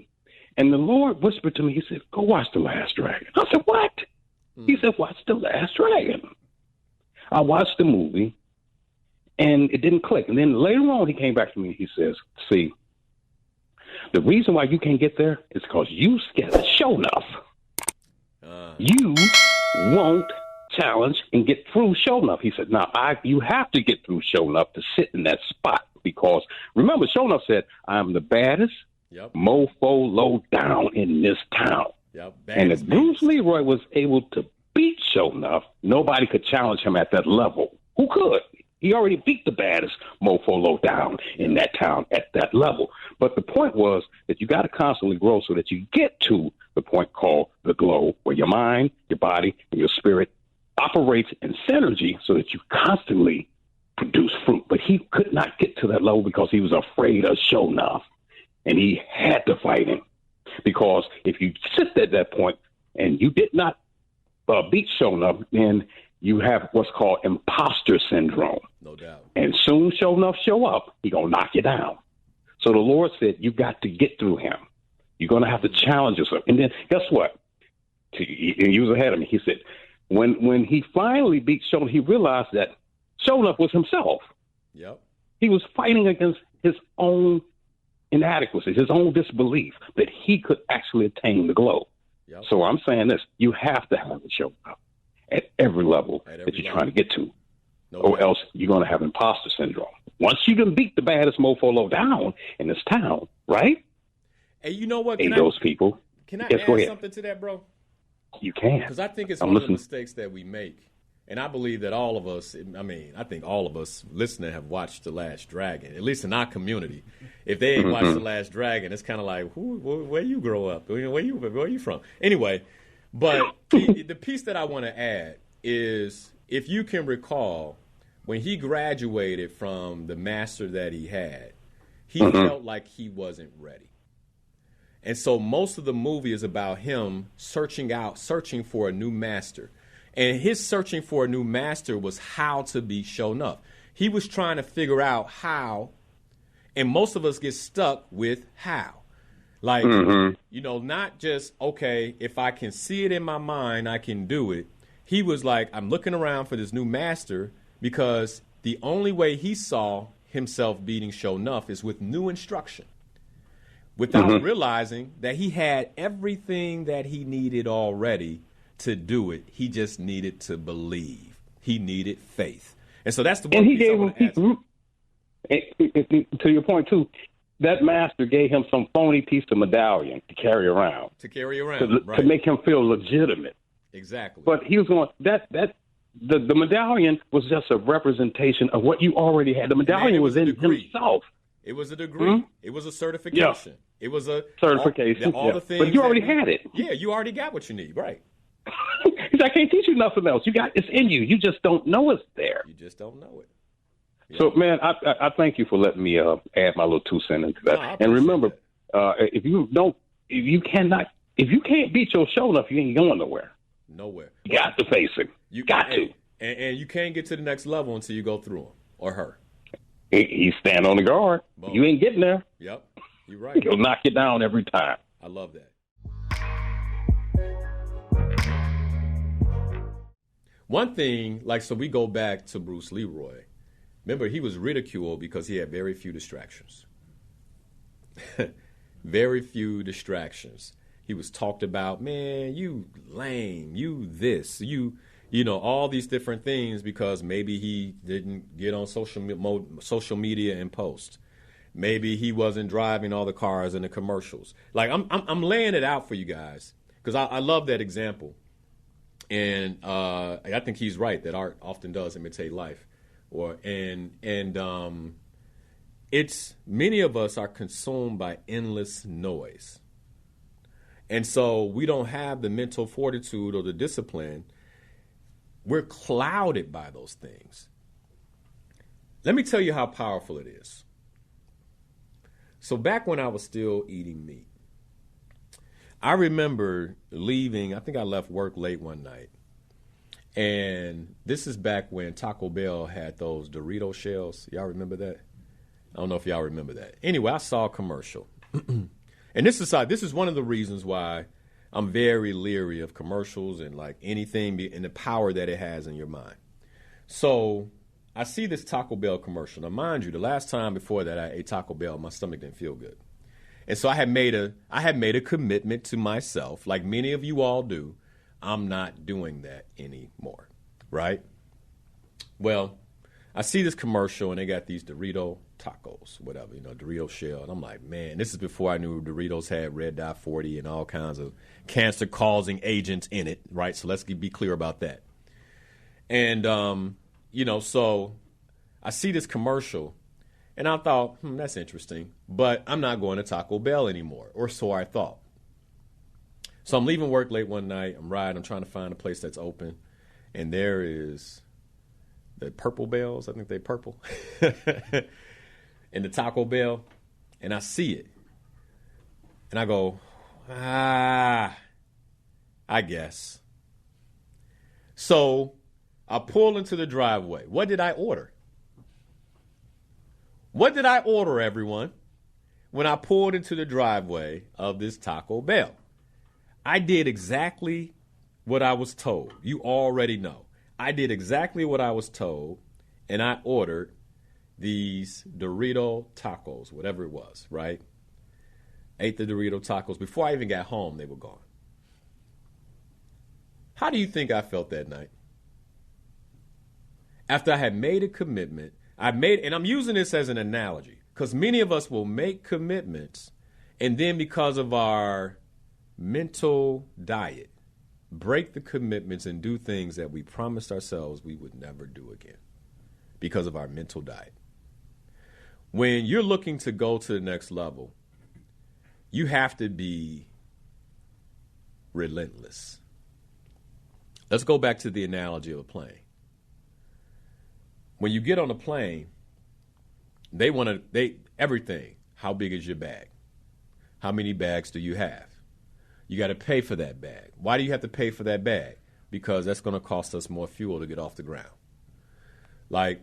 [SPEAKER 3] And the Lord whispered to me, he said, go watch The Last Dragon. I said, what? He said, watch The Last Dragon. I watched the movie, And it didn't click. And then later on, he came back to me and he says, see, the reason why you can't get there is because you scared of show enough. You won't challenge and get through show enough. He said, now, you have to get through show enough to sit in that spot. Because, remember, show enough said, I'm the baddest mofo low down in this town. Yep. And if Bruce Leroy was able to beat show enough, nobody could challenge him at that level. Who could? He already beat the baddest mofo low down in that town at that level. But the point was that you got to constantly grow so that you get to the point called the glow, where your mind, your body, and your spirit operates in synergy so that you constantly produce fruit. But he could not get to that level because he was afraid of show enough. And he had to fight him. Because if you sit at that point and you did not beat show enough, then you have what's called imposter syndrome.
[SPEAKER 1] No doubt.
[SPEAKER 3] And soon, show enough, show up, he's going to knock you down. So the Lord said, you got to get through him. You're going to have to challenge yourself. And then guess what? He was ahead of me. He said, when he finally beat Show Enough, he realized that Show Enough was himself.
[SPEAKER 1] Yep.
[SPEAKER 3] He was fighting against his own inadequacies, his own disbelief that he could actually attain the glow. Yep. So I'm saying this, you have to have it show up at every level that you're trying to get to, or else you're going to have imposter syndrome. Once you can beat the baddest mofo low down in this town, right?
[SPEAKER 1] Hey, you know what?
[SPEAKER 3] Those people.
[SPEAKER 1] Can I add something to that, bro?
[SPEAKER 3] You can.
[SPEAKER 1] Because I think it's one of the mistakes that we make. And I believe that all of us, I think all of us listening have watched The Last Dragon, at least in our community. If they ain't watched The Last Dragon, it's kind of like, where you grow up? Where you from? Anyway, but the piece that I want to add is, if you can recall, when he graduated from the master that he had, he felt like he wasn't ready. And so most of the movie is about him searching for a new master. And his searching for a new master was how to be shown up. He was trying to figure out how, and most of us get stuck with how. Like, not just, okay, if I can see it in my mind, I can do it. He was like, I'm looking around for this new master because the only way he saw himself beating show enough is with new instruction, without realizing that he had everything that he needed already to do it. He just needed to believe. He needed faith. And so that's the one. And he gave him,
[SPEAKER 3] to your point too, that master gave him some phony piece of medallion to carry around. To make him feel legitimate.
[SPEAKER 1] Exactly.
[SPEAKER 3] But he was going, the medallion was just a representation of what you already had. The medallion was in himself.
[SPEAKER 1] It was a degree. It was a certification. It was a
[SPEAKER 3] certification.
[SPEAKER 1] All the things.
[SPEAKER 3] But you already had it.
[SPEAKER 1] Yeah, you already got what you need. Right.
[SPEAKER 3] I can't teach you nothing else. It's in you. You just don't know it's there.
[SPEAKER 1] You just don't know it. Yeah.
[SPEAKER 3] So, man, I thank you for letting me add my little 2 cents into that. And remember, if you can't beat your show enough, you ain't going nowhere.
[SPEAKER 1] Nowhere.
[SPEAKER 3] You got to face him. You got to.
[SPEAKER 1] And you can't get to the next level until you go through him or her.
[SPEAKER 3] He's stand on the guard. Boom. You ain't getting there.
[SPEAKER 1] Yep. You're right.
[SPEAKER 3] He'll knock you down every time.
[SPEAKER 1] I love that. One thing, so we go back to Bruce Leroy. Remember, he was ridiculed because he had very few distractions. Very few distractions. He was talked about, man, you lame, you this, you all these different things because maybe he didn't get on social media and post. Maybe he wasn't driving all the cars in the commercials. I'm laying it out for you guys because I love that example. And I think he's right that art often does imitate life. It's many of us are consumed by endless noise. And so we don't have the mental fortitude or the discipline. We're clouded by those things. Let me tell you how powerful it is. So back when I was still eating meat, I remember leaving. I think I left work late one night. And this is back when Taco Bell had those Dorito shells. Y'all remember that? I don't know if y'all remember that. Anyway, I saw a commercial. And this is one of the reasons why I'm very leery of commercials and anything and the power that it has in your mind. So I see this Taco Bell commercial. Now, mind you, the last time before that I ate Taco Bell, my stomach didn't feel good. And so I had made a commitment to myself, like many of you all do. I'm not doing that anymore, right? Well, I see this commercial, and they got these Dorito tacos, whatever, Dorito shell. And I'm like, man, this is before I knew Doritos had red dye 40 and all kinds of cancer-causing agents in it, right? So let's be clear about that. And, so I see this commercial, and I thought, that's interesting, but I'm not going to Taco Bell anymore, or so I thought. So I'm leaving work late one night. I'm trying to find a place that's open, and there is the Purple Bells. I think they're purple. And the Taco Bell, and I see it. And I go, I guess. So I pull into the driveway. What did I order? What did I order, everyone, when I pulled into the driveway of this Taco Bell? I did exactly what I was told. You already know. I did exactly what I was told, and I ordered these Dorito tacos, whatever it was, right? Ate the Dorito tacos. Before I even got home, they were gone. How do you think I felt that night? After I had made a commitment, and I'm using this as an analogy, because many of us will make commitments, and then because of our mental diet, break the commitments and do things that we promised ourselves we would never do again because of our mental diet. When you're looking to go to the next level, you have to be relentless. Let's go back to the analogy of a plane. When you get on a plane, everything. How big is your bag? How many bags do you have? You got to pay for that bag. Why do you have to pay for that bag? Because that's going to cost us more fuel to get off the ground. Like,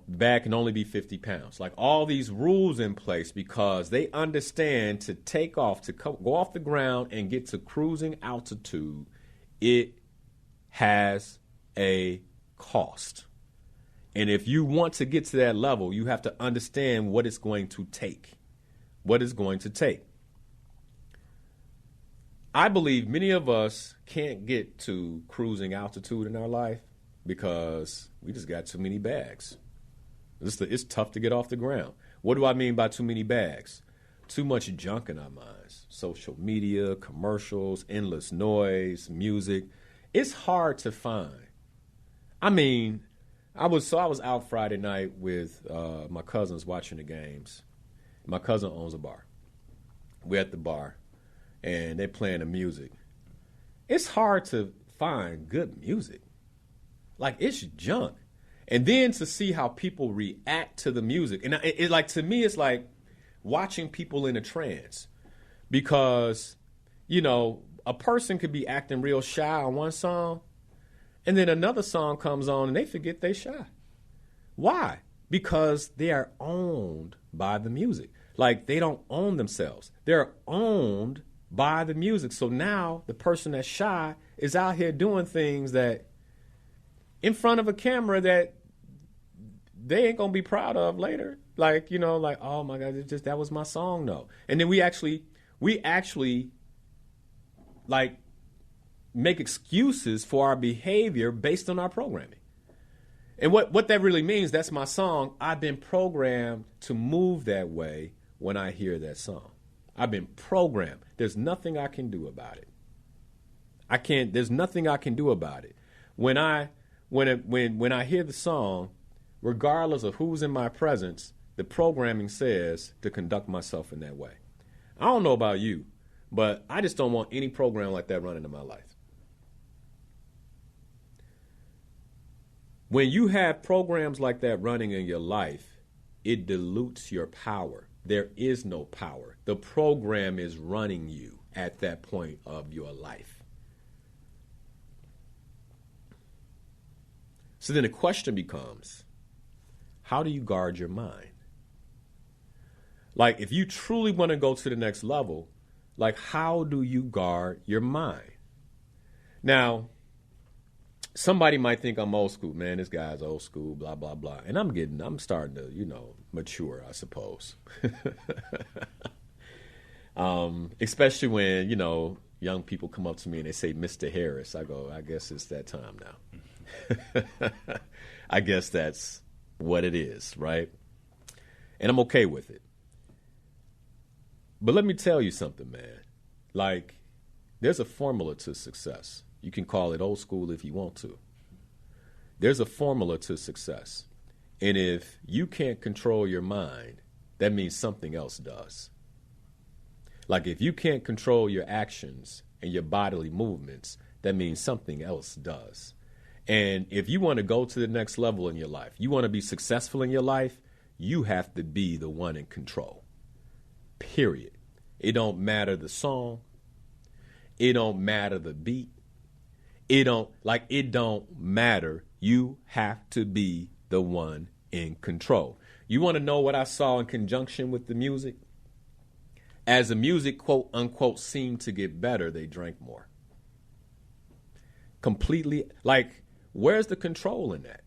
[SPEAKER 1] bag can only be 50 pounds. Like all these rules in place because they understand to take off, to go off the ground and get to cruising altitude, it has a cost. And if you want to get to that level, you have to understand what it's going to take. What it's going to take. I believe many of us can't get to cruising altitude in our life because we just got too many bags. It's tough to get off the ground. What do I mean by too many bags? Too much junk in our minds. Social media, commercials, endless noise, music. It's hard to find. I mean, I was out Friday night with my cousins watching the games. My cousin owns a bar. We're at the bar. And they're playing the music. It's hard to find good music. Like, it's junk. And then to see how people react to the music. And to me, it's like watching people in a trance. Because, a person could be acting real shy on one song, and then another song comes on and they forget they're shy. Why? Because they are owned by the music. Like, they don't own themselves. They're owned by the music. So now the person that's shy is out here doing things that in front of a camera that they ain't gonna be proud of later. Like, oh my God, that was my song, though. And then we actually like make excuses for our behavior based on our programming. And what that really means, that's my song. I've been programmed to move that way when I hear that song. I've been programmed. There's nothing I can do about it. There's nothing I can do about it. When I hear the song, regardless of who's in my presence, the programming says to conduct myself in that way. I don't know about you, but I just don't want any program like that running in my life. When you have programs like that running in your life, it dilutes your power. There is no power. The program is running you at that point of your life. So then the question becomes, how do you guard your mind? Like, if you truly want to go to the next level, like, how do you guard your mind? Now, somebody might think I'm old school, man. This guy's old school, blah blah blah, and I'm starting to, mature, I suppose. Especially when young people come up to me and they say, "Mr. Harris," I go, "I guess it's that time now." I guess that's what it is, right? And I'm okay with it. But let me tell you something, man. Like, there's a formula to success. You can call it old school if you want to. There's a formula to success. And if you can't control your mind, that means something else does. Like, if you can't control your actions and your bodily movements, that means something else does. And if you want to go to the next level in your life, you want to be successful in your life, you have to be the one in control. Period. It don't matter the song. It don't matter the beat. It don't matter. You have to be the one in control. You want to know what I saw in conjunction with the music? As the music, quote unquote, seemed to get better, they drank more. Completely, like, where's the control in that?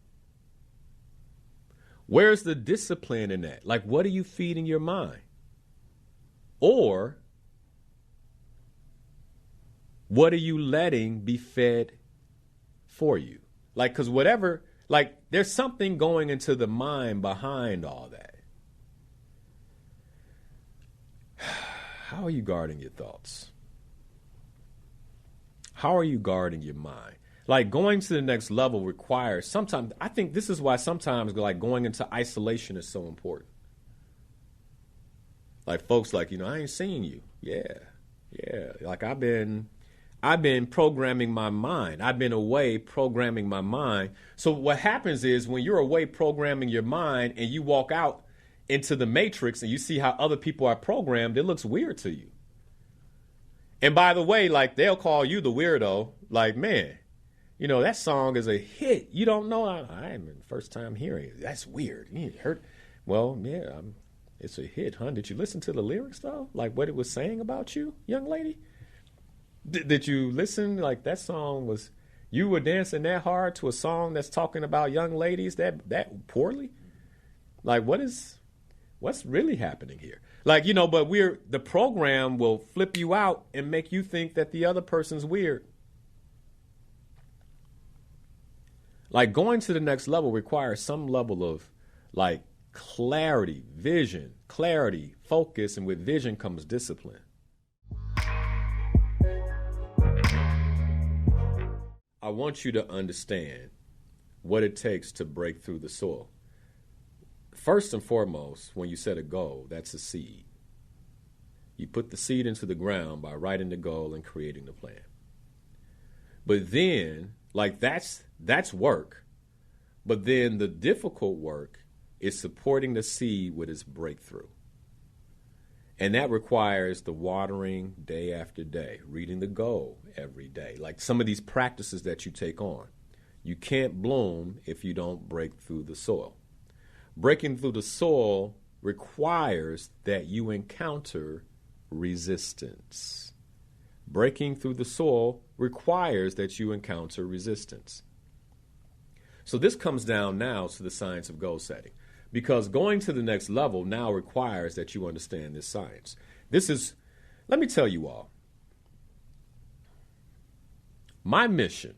[SPEAKER 1] Where's the discipline in that? Like, what are you feeding your mind? Or what are you letting be fed for you? Like, because whatever, like, there's something going into the mind behind all that. How are you guarding your thoughts? How are you guarding your mind? Like, going to the next level requires sometimes, I think this is why sometimes, like, going into isolation is so important. Like, folks like, I ain't seen you. Yeah. Like, I've been programming my mind. I've been away programming my mind. So what happens is when you're away programming your mind and you walk out into the matrix and you see how other people are programmed, it looks weird to you. And by the way, like, they'll call you the weirdo. Like, man, that song is a hit. You don't know. I am the first time hearing it. That's weird. You heard? Well, yeah, it's a hit, huh? Did you listen to the lyrics, though? Like, what it was saying about you, young lady? Did you listen? Like, that song was, you were dancing that hard to a song that's talking about young ladies that poorly? Like, what's really happening here? Like, but the program will flip you out and make you think that the other person's weird. Like, going to the next level requires some level of, like, clarity, vision, focus, and with vision comes discipline. I want you to understand what it takes to break through the soil. First and foremost, when you set a goal, that's a seed. You put the seed into the ground by writing the goal and creating the plan. But then, like, that's work. But then the difficult work is supporting the seed with its breakthrough. And that requires the watering day after day, reading the goal every day. Like some of these practices that you take on. You can't bloom if you don't break through the soil. Breaking through the soil requires that you encounter resistance. Breaking through the soil requires that you encounter resistance. So this comes down now to the science of goal setting. Because going to the next level now requires that you understand this science. Let me tell you all, my mission,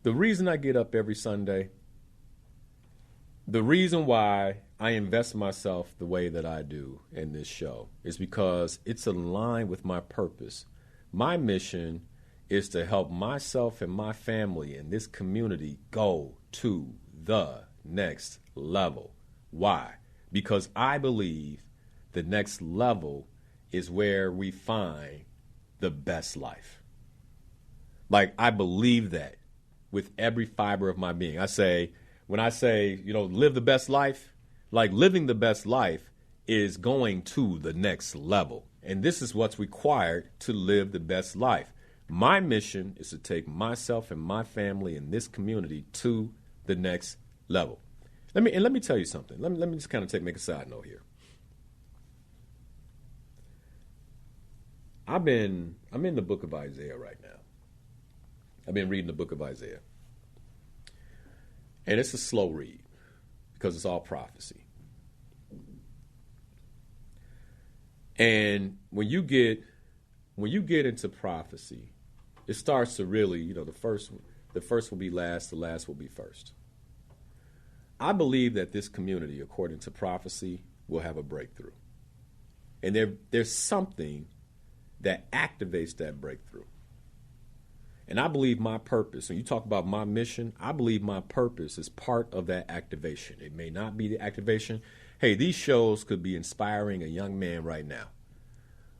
[SPEAKER 1] the reason I get up every Sunday, the reason why I invest myself the way that I do in this show is because it's aligned with my purpose. My mission is to help myself and my family and this community go to the next level. Why? Because I believe the next level is where we find the best life. Like, I believe that with every fiber of my being. When I say, live the best life, like living the best life is going to the next level. And this is what's required to live the best life. My mission is to take myself and my family and this community to the next level. Let me tell you something. Let me just kind of make a side note here. I'm in the book of Isaiah right now. I've been reading the book of Isaiah. And it's a slow read because it's all prophecy. And when you get into prophecy, it starts to really, the first will be last, the last will be first. I believe that this community, according to prophecy, will have a breakthrough. And there's something that activates that breakthrough. And I believe my purpose, when you talk about my mission, I believe my purpose is part of that activation. It may not be the activation. Hey, these shows could be inspiring a young man right now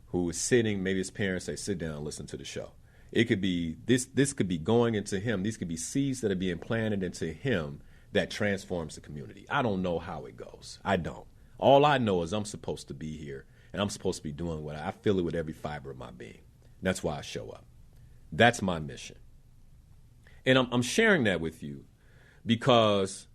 [SPEAKER 1] who is sitting, maybe his parents say, sit down and listen to the show. It could be, this could be going into him. These could be seeds that are being planted into him that transforms the community. I don't know how it goes. I don't. All I know is I'm supposed to be here, and I'm supposed to be doing what I feel it with every fiber of my being. That's why I show up. That's my mission. And I'm sharing that with you because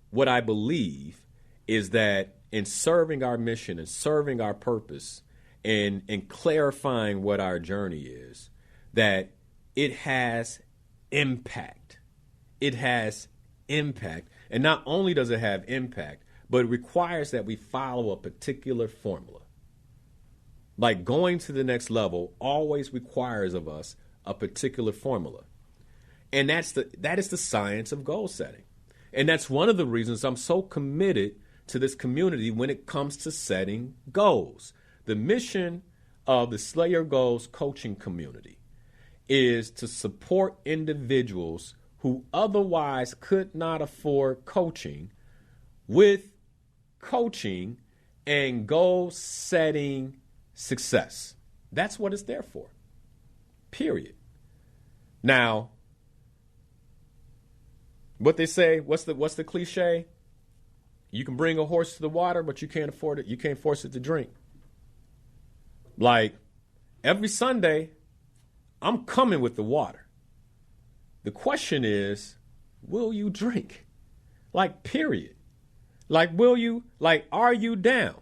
[SPEAKER 1] what I believe is that in serving our mission and serving our purpose and clarifying what our journey is, that it has impact. It has impact. And not only does it have impact, but it requires that we follow a particular formula. Like going to the next level always requires of us a particular formula. And that is the science of goal setting. And that's one of the reasons I'm so committed to this community when it comes to setting goals. The mission of the Slayer Goals coaching community is to support individuals who otherwise could not afford coaching with coaching and goal setting success. That's what it's there for. Period. Now, what they say, what's the cliche? You can bring a horse to the water, but you can't afford it. You can't force it to drink. Like every Sunday, I'm coming with the water. The question is, will you drink? Like, period. Like, are you down?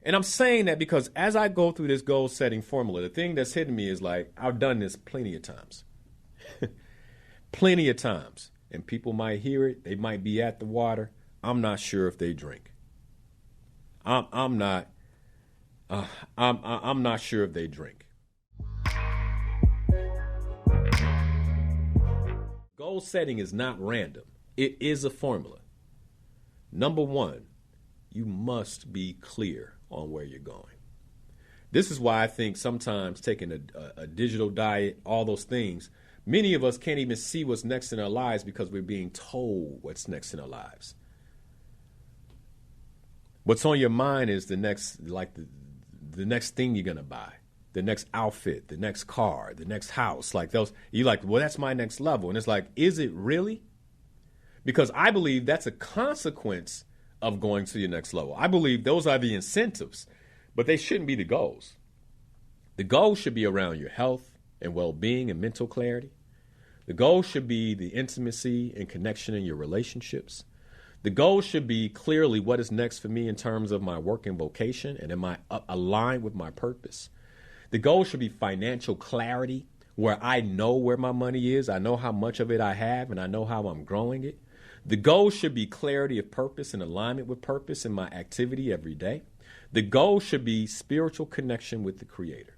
[SPEAKER 1] And I'm saying that because as I go through this goal setting formula, the thing that's hitting me is like, I've done this plenty of times. Plenty of times. And people might hear it. They might be at the water. I'm not sure if they drink. I'm not sure if they drink. Goal setting is not random. It is a formula. Number one, you must be clear on where you're going. This is why I think sometimes taking a digital diet, all those things, many of us can't even see what's next in our lives because we're being told what's next in our lives. What's on your mind is the next thing you're going to buy, the next outfit, the next car, the next house, like those. You're like, well, that's my next level. And it's like, is it really? Because I believe that's a consequence of going to your next level. I believe those are the incentives, but they shouldn't be the goals. The goals should be around your health and well-being and mental clarity. The goal should be the intimacy and connection in your relationships. The goal should be clearly what is next for me in terms of my work and vocation, and am I aligned with my purpose? The goal should be financial clarity, where I know where my money is, I know how much of it I have, and I know how I'm growing it. The goal should be clarity of purpose and alignment with purpose in my activity every day. The goal should be spiritual connection with the Creator.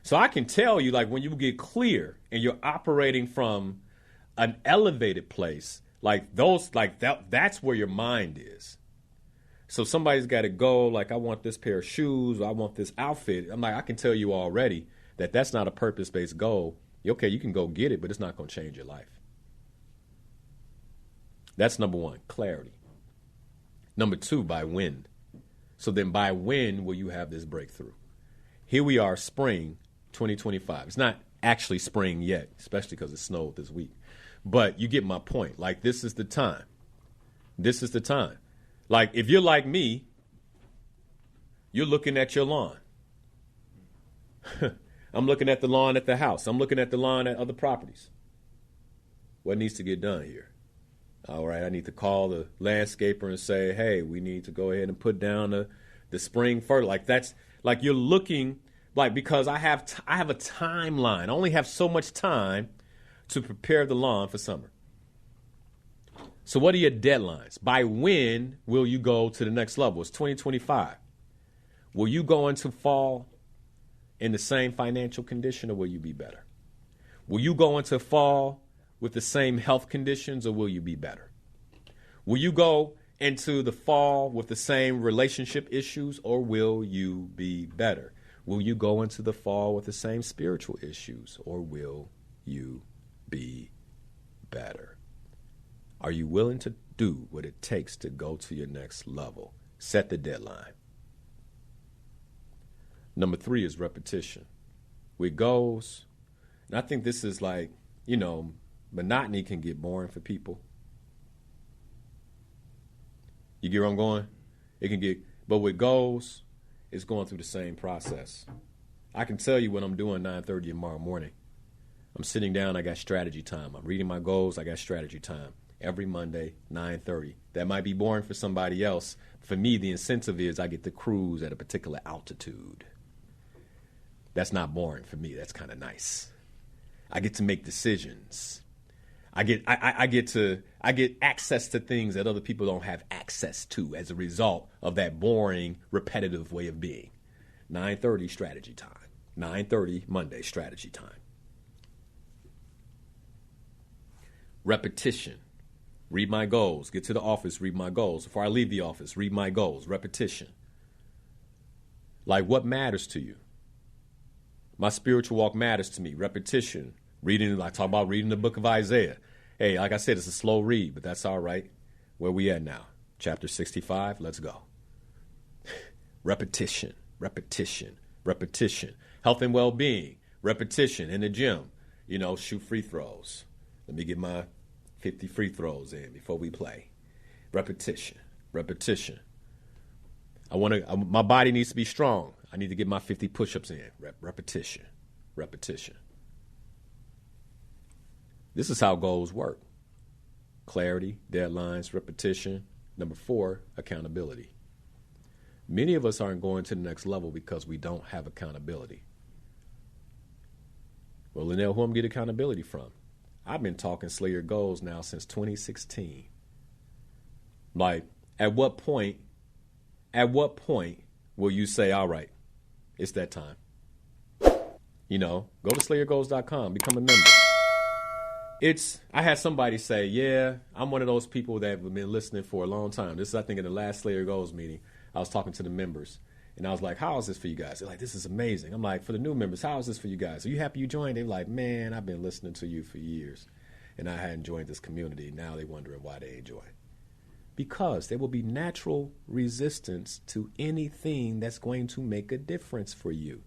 [SPEAKER 1] So I can tell you, like, when you get clear and you're operating from an elevated place, like those, like that's where your mind is. So somebody's got to go, like, I want this pair of shoes, or I want this outfit. I'm like, I can tell you already that that's not a purpose-based goal. Okay, you can go get it, but it's not going to change your life. That's number one, clarity. Number two, by when. So then by when will you have this breakthrough? Here we are, spring 2025. It's not actually spring yet, especially because it snowed this week. But you get my point. Like, this is the time. This is the time. Like, if you're like me, you're looking at your lawn. I'm looking at the lawn at the house. I'm looking at the lawn at other properties. What needs to get done here? All right, I need to call the landscaper and say, hey, we need to go ahead and put down the spring fertilizer. Like, that's like you're looking Like, because I have a timeline. I only have so much time to prepare the lawn for summer. So what are your deadlines? By when will you go to the next level? It's 2025. Will you go into fall in the same financial condition, or will you be better? Will you go into fall with the same health conditions, or will you be better? Will you go into the fall with the same relationship issues, or will you be better? Will you go into the fall with the same spiritual issues, or will you be better? Are you willing to do what it takes to go to your next level? Set the deadline. Number 3 is repetition. With goals, and I think this is like, monotony can get boring for people. You get where I'm going? It can get, but with goals, it's going through the same process. I can tell you what I'm doing 9:30 tomorrow morning. I'm sitting down, I got strategy time. I'm reading my goals, I got strategy time. Every Monday, 9:30. That might be boring for somebody else. For me, the incentive is I get to cruise at a particular altitude. That's not boring for me. That's kind of nice. I get to make decisions. I get access to things that other people don't have access to as a result of that boring, repetitive way of being. 9:30 strategy time. 9:30 Monday strategy time. Repetition. Read my goals. Get to the office, read my goals. Before I leave the office, read my goals. Repetition. Like, what matters to you? My spiritual walk matters to me. Repetition. Reading, I talk about reading the book of Isaiah. Hey, like I said, it's a slow read, but that's all right. Where we at now? Chapter 65, let's go. Repetition, repetition, repetition. Health and well-being, repetition in the gym. Shoot free throws. Let me get my 50 free throws in before we play. Repetition, repetition. My body needs to be strong. I need to get my 50 push-ups in. Repetition, repetition. This is how goals work. Clarity, deadlines, repetition. Number 4, accountability. Many of us aren't going to the next level because we don't have accountability. Well, Linnell, who I'm getting accountability from? I've been talking Slay Your Goals now since 2016. Like, at what point will you say, all right, it's that time? Go to slayyourgoals.com, become a member. I had somebody say, yeah, I'm one of those people that have been listening for a long time. This is, I think, in the last Slay Your Goals meeting, I was talking to the members. And I was like, how is this for you guys? They're like, this is amazing. I'm like, for the new members, how is this for you guys? Are you happy you joined? They're like, man, I've been listening to you for years. And I hadn't joined this community. Now they're wondering why they ain't joined. Because there will be natural resistance to anything that's going to make a difference for you.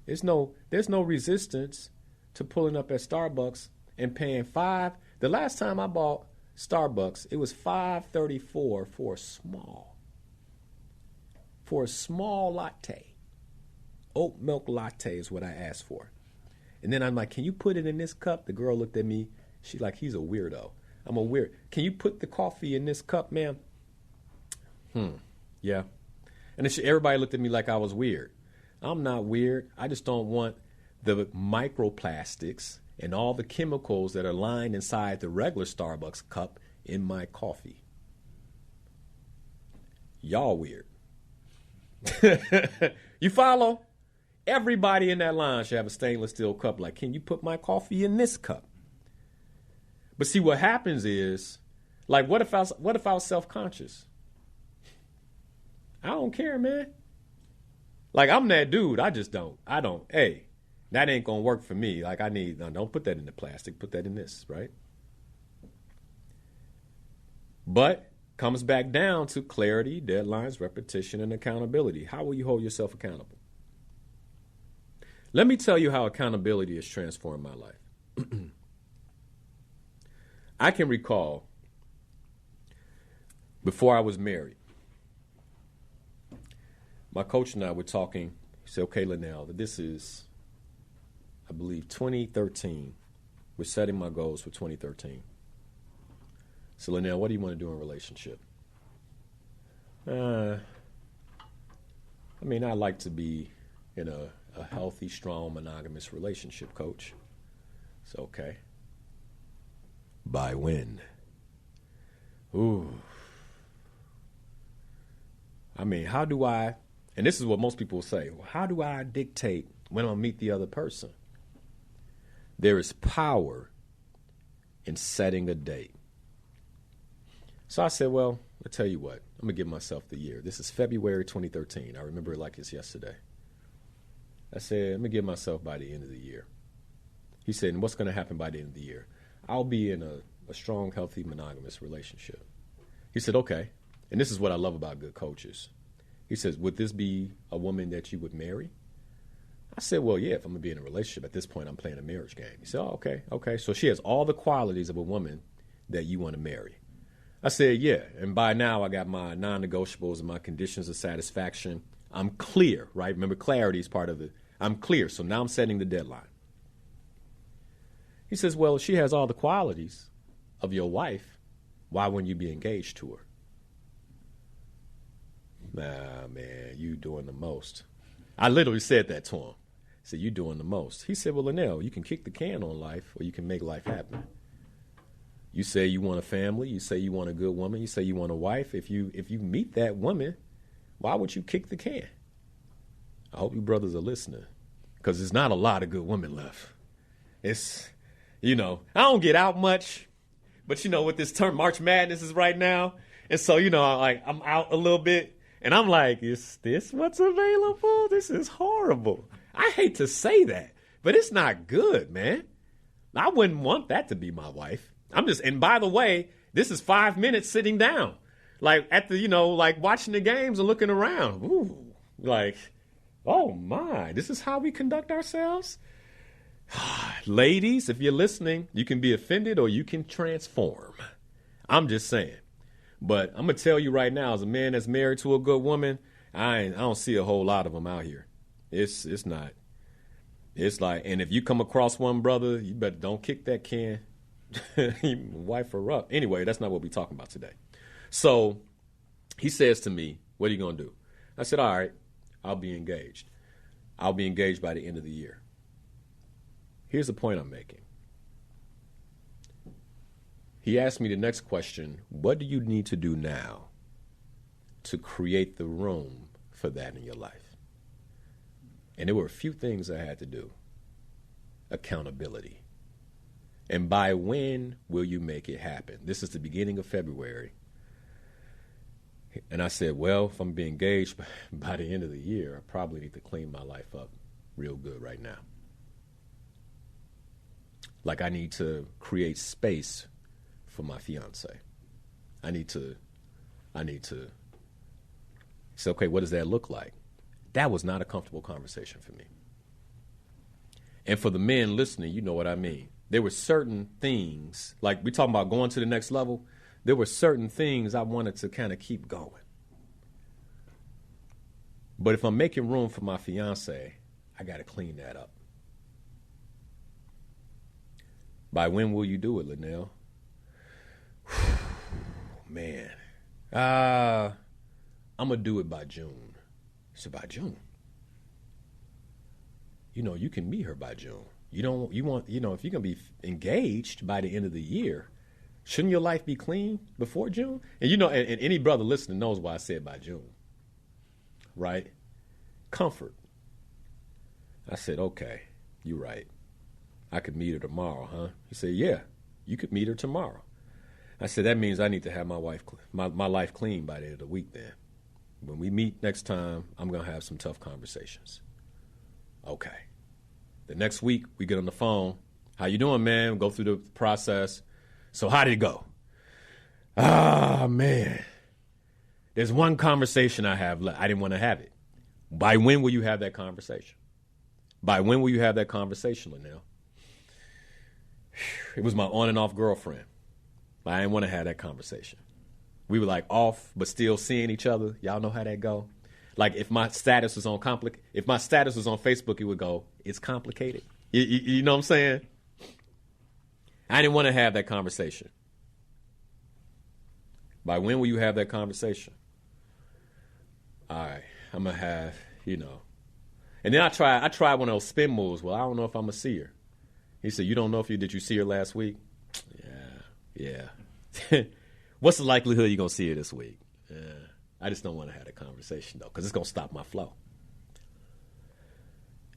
[SPEAKER 1] There's no resistance to pulling up at Starbucks and paying the last time I bought Starbucks, it was $5.34 for a small latte. Oat milk latte is what I asked for. And then I'm like, can you put it in this cup? The girl looked at me. She's like, he's a weirdo. I'm a weird. Can you put the coffee in this cup, ma'am? Yeah. And then everybody looked at me like I was weird. I'm not weird. I just don't want the microplastics and all the chemicals that are lined inside the regular Starbucks cup in my coffee. Y'all weird. You follow? Everybody in that line should have a stainless steel cup. Like, can you put my coffee in this cup? But see, what happens is, like, what if I was self-conscious? I don't care, man. Like, I'm that dude. I don't. Hey, that ain't going to work for me. Like, don't put that in the plastic. Put that in this, right? But comes back down to clarity, deadlines, repetition, and accountability. How will you hold yourself accountable? Let me tell you how accountability has transformed my life. I can recall before I was married, my coach and I were talking. He said, okay, Linnell, this is, I believe, 2013. We're setting my goals for 2013. So, Linnell, what do you want to do in a relationship? I like to be in a healthy, strong, monogamous relationship, coach. It's okay. By when? Ooh. I mean, how do I, and this is what most people say, well, how do I dictate when I'll meet the other person? There is power in setting a date. So I said, well, I'll tell you what, I'm going to give myself the year. This is February 2013. I remember it like it's yesterday. I said, I'm going to give myself by the end of the year. He said, and what's going to happen by the end of the year? I'll be in a strong, healthy, monogamous relationship. He said, okay. And this is what I love about good coaches. He says, would this be a woman that you would marry? I said, well, yeah, if I'm going to be in a relationship, at this point, I'm playing a marriage game. He said, oh, okay. So she has all the qualities of a woman that you want to marry. I said, yeah. And by now, I got my non-negotiables and my conditions of satisfaction. I'm clear, right? Remember, clarity is part of it. I'm clear. So now I'm setting the deadline. He says, well, if she has all the qualities of your wife, why wouldn't you be engaged to her? Nah, man, you doing the most. I literally said that to him. I said, you doing the most. He said, well, Linnell, you can kick the can on life or you can make life happen. You say you want a family. You say you want a good woman. You say you want a wife. If you meet that woman, why would you kick the can? I hope you brothers are listening, because there's not a lot of good women left. It's, I don't get out much, but what this term March Madness is right now. And so, I'm out a little bit and I'm like, is this what's available? This is horrible. I hate to say that, but it's not good, man. I wouldn't want that to be my wife. And by the way, this is 5 minutes sitting down, like at the, like watching the games and looking around. Ooh, like, oh my, this is how we conduct ourselves? Ladies, if you're listening, you can be offended or you can transform. I'm just saying. But I'm going to tell you right now, as a man that's married to a good woman, I don't see a whole lot of them out here. It's not. It's like, and if you come across one, brother, you better don't kick that can. Wife her up. Anyway, that's not what we're talking about today. So he says to me, what are you going to do? I said, all right, I'll be engaged. I'll be engaged by the end of the year. Here's the point I'm making. He asked me the next question, what do you need to do now to create the room for that in your life? And there were a few things I had to do. Accountability. And by when will you make it happen? This is the beginning of February. And I said, well, if I'm being engaged by the end of the year, I probably need to clean my life up real good right now. Like I need to create space for my fiance. I need to say, okay, what does that look like? That was not a comfortable conversation for me. And for the men listening, you know what I mean. There were certain things, like we're talking about going to the next level, there were certain things I wanted to kind of keep going. But if I'm making room for my fiance, I got to clean that up. By when will you do it, Linnell? Man. I'm going to do it by June. So by June. You can meet her by June. If you're going to be engaged by the end of the year, shouldn't your life be clean before June? And and any brother listening knows why I said by June. Right? Comfort. I said, okay, you're right. I could meet her tomorrow, huh? He said, yeah, you could meet her tomorrow. I said, that means I need to have my life clean by the end of the week then. When we meet next time, I'm going to have some tough conversations. Okay. The next week, we get on the phone. How you doing, man? Go through the process. So how did it go? Man. There's one conversation I have left. I didn't want to have it. By when will you have that conversation? By when will you have that conversation, Linnell? It was my on and off girlfriend. I didn't want to have that conversation. We were like off, but still seeing each other. Y'all know how that go. Like if my status was on Facebook, it would go, it's complicated. You know what I'm saying? I didn't want to have that conversation. By when will you have that conversation? All right, I'm going to have, And then I tried one of those spin moves. Well, I don't know if I'm going to see her. He said, you don't know did you see her last week? Yeah. What's the likelihood you're going to see her this week? I just don't want to have a conversation, though, because it's going to stop my flow.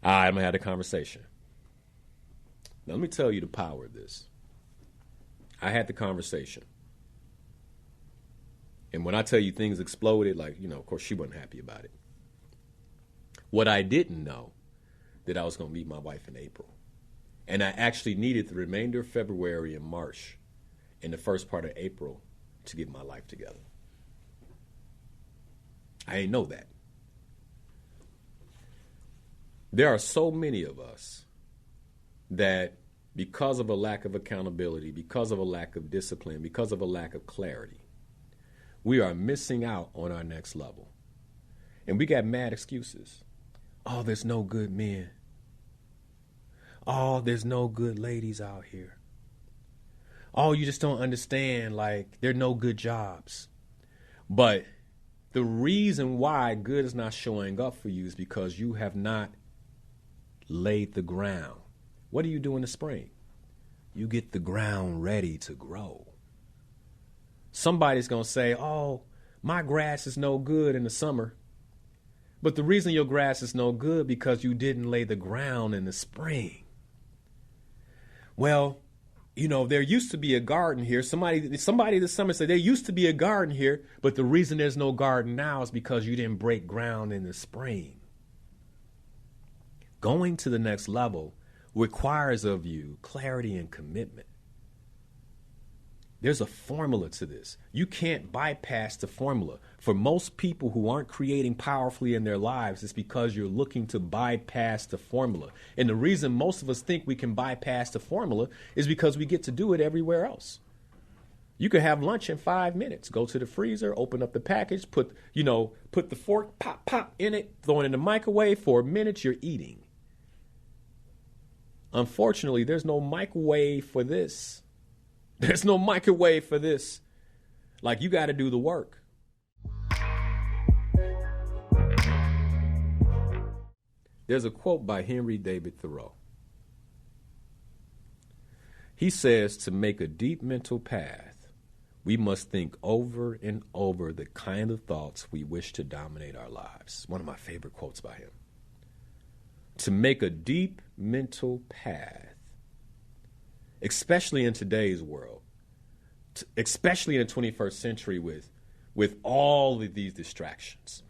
[SPEAKER 1] All right, I'm going to have the conversation. Now, let me tell you the power of this. I had the conversation. And when I tell you things exploded, of course, she wasn't happy about it. What I didn't know, that I was going to meet my wife in April. And I actually needed the remainder of February and March and the first part of April to get my life together. I didn't know that. There are so many of us that because of a lack of accountability, because of a lack of discipline, because of a lack of clarity, we are missing out on our next level. And we got mad excuses. Oh, there's no good men. Oh, there's no good ladies out here. Oh, you just don't understand, there are no good jobs. But the reason why good is not showing up for you is because you have not laid the ground. What do you do in the spring? You get the ground ready to grow. Somebody's going to say, oh, my grass is no good in the summer. But the reason your grass is no good because you didn't lay the ground in the spring. Well, there used to be a garden here. Somebody this summer said there used to be a garden here, but the reason there's no garden now is because you didn't break ground in the spring. Going to the next level requires of you clarity and commitment. There's a formula to this. You can't bypass the formula. For most people who aren't creating powerfully in their lives, it's because you're looking to bypass the formula. And the reason most of us think we can bypass the formula is because we get to do it everywhere else. You could have lunch in 5 minutes. Go to the freezer, open up the package, put the fork, pop in it, throw it in the microwave. 4 minutes, you're eating. Unfortunately, there's no microwave for this. There's no microwave for this. You got to do the work. There's a quote by Henry David Thoreau. He says, to make a deep mental path, we must think over and over the kind of thoughts we wish to dominate our lives. One of my favorite quotes by him. To make a deep mental path, especially in today's world, especially in the 21st century with all of these distractions.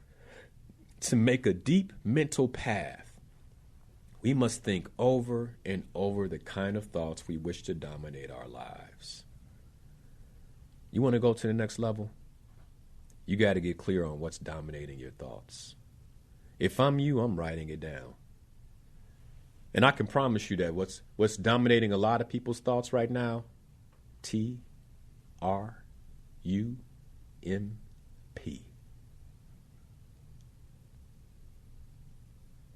[SPEAKER 1] To make a deep mental path, we must think over and over the kind of thoughts we wish to dominate our lives. You want to go to the next level? You got to get clear on what's dominating your thoughts. If I'm you, I'm writing it down. And I can promise you that what's dominating a lot of people's thoughts right now, TRUMP.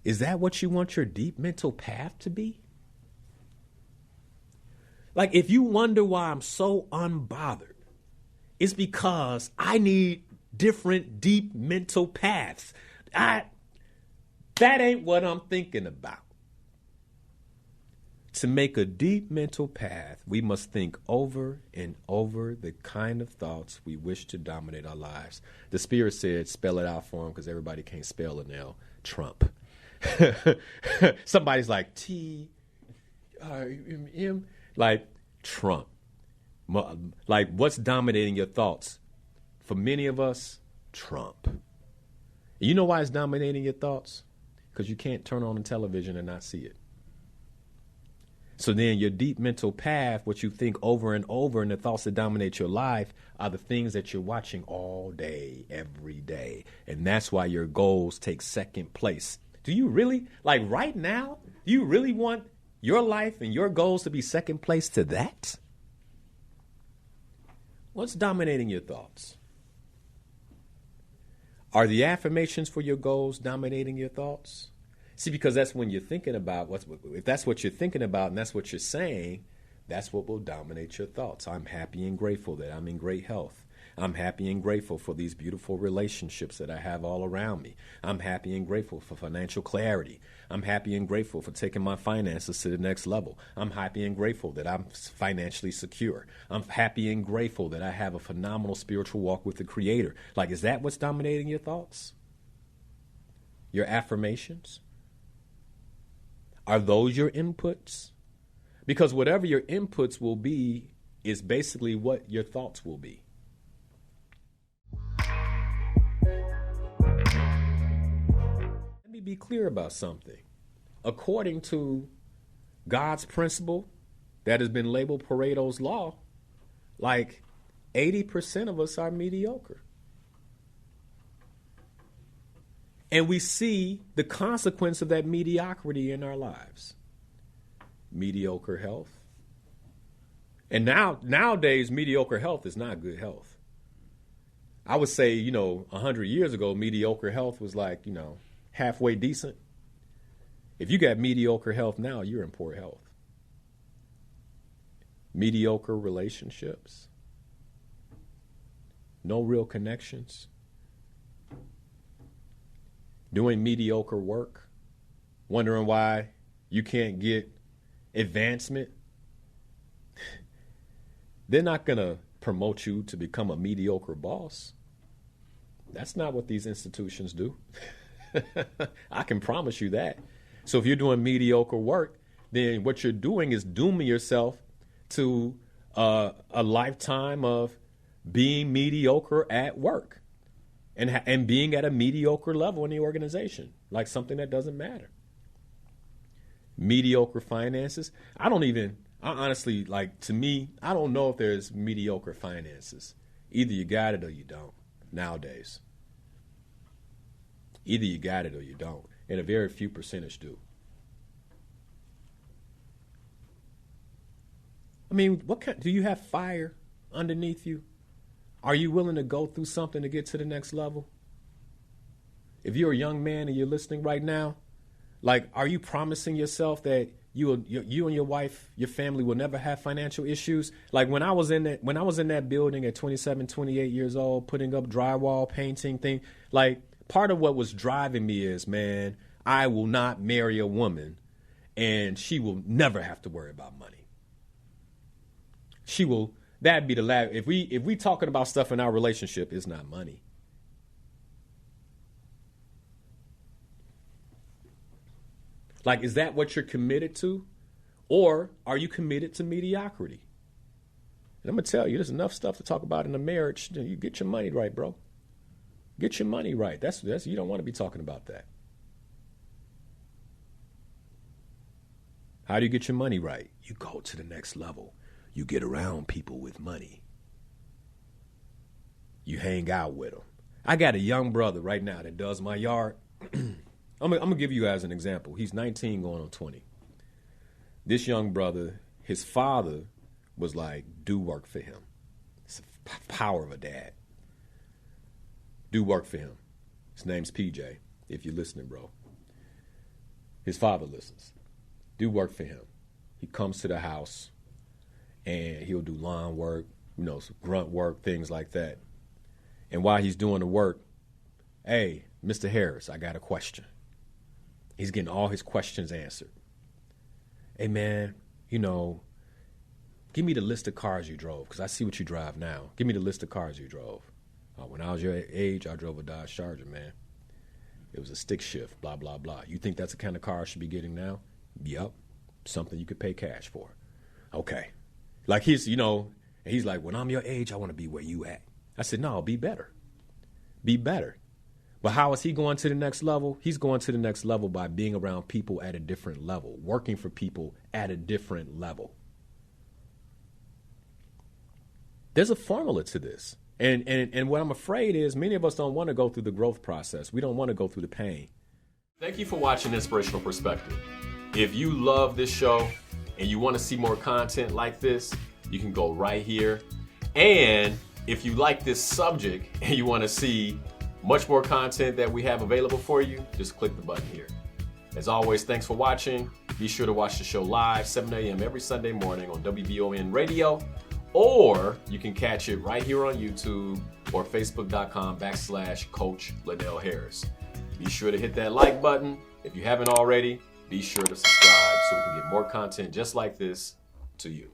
[SPEAKER 1] Is that what you want your deep mental path to be? If you wonder why I'm so unbothered, it's because I need different deep mental paths. That ain't what I'm thinking about. To make a deep mental path, we must think over and over the kind of thoughts we wish to dominate our lives. The Spirit said, spell it out for him because everybody can't spell it now. Trump. Somebody's like, T-R-M-M, Trump. What's dominating your thoughts? For many of us, Trump. You know why it's dominating your thoughts? Because you can't turn on the television and not see it. So then your deep mental path, what you think over and over, and the thoughts that dominate your life are the things that you're watching all day, every day. And that's why your goals take second place. Do you really, right now, do you really want your life and your goals to be second place to that? What's dominating your thoughts? Are the affirmations for your goals dominating your thoughts? See, because that's when you're thinking about if that's what you're thinking about and that's what you're saying, that's what will dominate your thoughts. I'm happy and grateful that I'm in great health. I'm happy and grateful for these beautiful relationships that I have all around me. I'm happy and grateful for financial clarity. I'm happy and grateful for taking my finances to the next level. I'm happy and grateful that I'm financially secure. I'm happy and grateful that I have a phenomenal spiritual walk with the Creator. Like, is that what's dominating your thoughts? Your affirmations? Are those your inputs? Because whatever your inputs will be is basically what your thoughts will be. Let me be clear about something. According to God's principle that has been labeled Pareto's law, like 80% of us are mediocre. And we see the consequence of that mediocrity in our lives. Mediocre health. And nowadays, mediocre health is not good health. I would say, 100 years ago, mediocre health was like, halfway decent. If you got mediocre health now, you're in poor health. Mediocre relationships. No real connections. Doing mediocre work. Wondering why you can't get advancement. They're not going to promote you to become a mediocre boss. That's not what these institutions do. I can promise you that. So if you're doing mediocre work, then what you're doing is dooming yourself to a lifetime of being mediocre at work and being at a mediocre level in the organization, like something that doesn't matter. Mediocre finances. I honestly, to me, I don't know if there's mediocre finances. Either you got it or you don't nowadays. Either you got it or you don't. And a very few percentage do. I mean, do you have fire underneath you? Are you willing to go through something to get to the next level? If you're a young man and you're listening right now, are you promising yourself that you and your wife, your family will never have financial issues? Like when I was in that building at 27, 28 years old, putting up drywall, painting thing, part of what was driving me is, man, I will not marry a woman and she will never have to worry about money. That'd be the last. If we talking about stuff in our relationship, it's not money. Is that what you're committed to? Or are you committed to mediocrity? And I'm going to tell you, there's enough stuff to talk about in a marriage. You get your money right, bro. Get your money right. That's you don't want to be talking about that. How do you get your money right? You go to the next level. You get around people with money. You hang out with them. I got a young brother right now that does my yard. I'm going to give you guys an example. He's 19 going on 20. This young brother, his father was like, do work for him. It's the power of a dad. Do work for him. His name's PJ, if you're listening, bro. His father listens. Do work for him. He comes to the house and he'll do lawn work, some grunt work, things like that. And while he's doing the work, hey, Mr. Harris, I got a question. He's getting all his questions answered. Hey, man, give me the list of cars you drove, because I see what you drive now. Give me the list of cars you drove. When I was your age, I drove a Dodge Charger, man. It was a stick shift, blah, blah, blah. You think that's the kind of car I should be getting now? Yep. Something you could pay cash for. Okay. He's like, when I'm your age, I want to be where you at. I said, no, be better. Be better. But how is he going to the next level? He's going to the next level by being around people at a different level, working for people at a different level. There's a formula to this. And what I'm afraid is many of us don't want to go through the growth process. We don't want to go through the pain. Thank you for watching Inspirational Perspective. If you love this show and you want to see more content like this, you can go right here. And if you like this subject and you want to see much more content that we have available for you, just click the button here. As always, thanks for watching. Be sure to watch the show live, 7 a.m. every Sunday morning on WVON Radio or you can catch it right here on YouTube or Facebook.com/Coach Linnell Harris. Be sure to hit that like button. If you haven't already, be sure to subscribe so we can get more content just like this to you.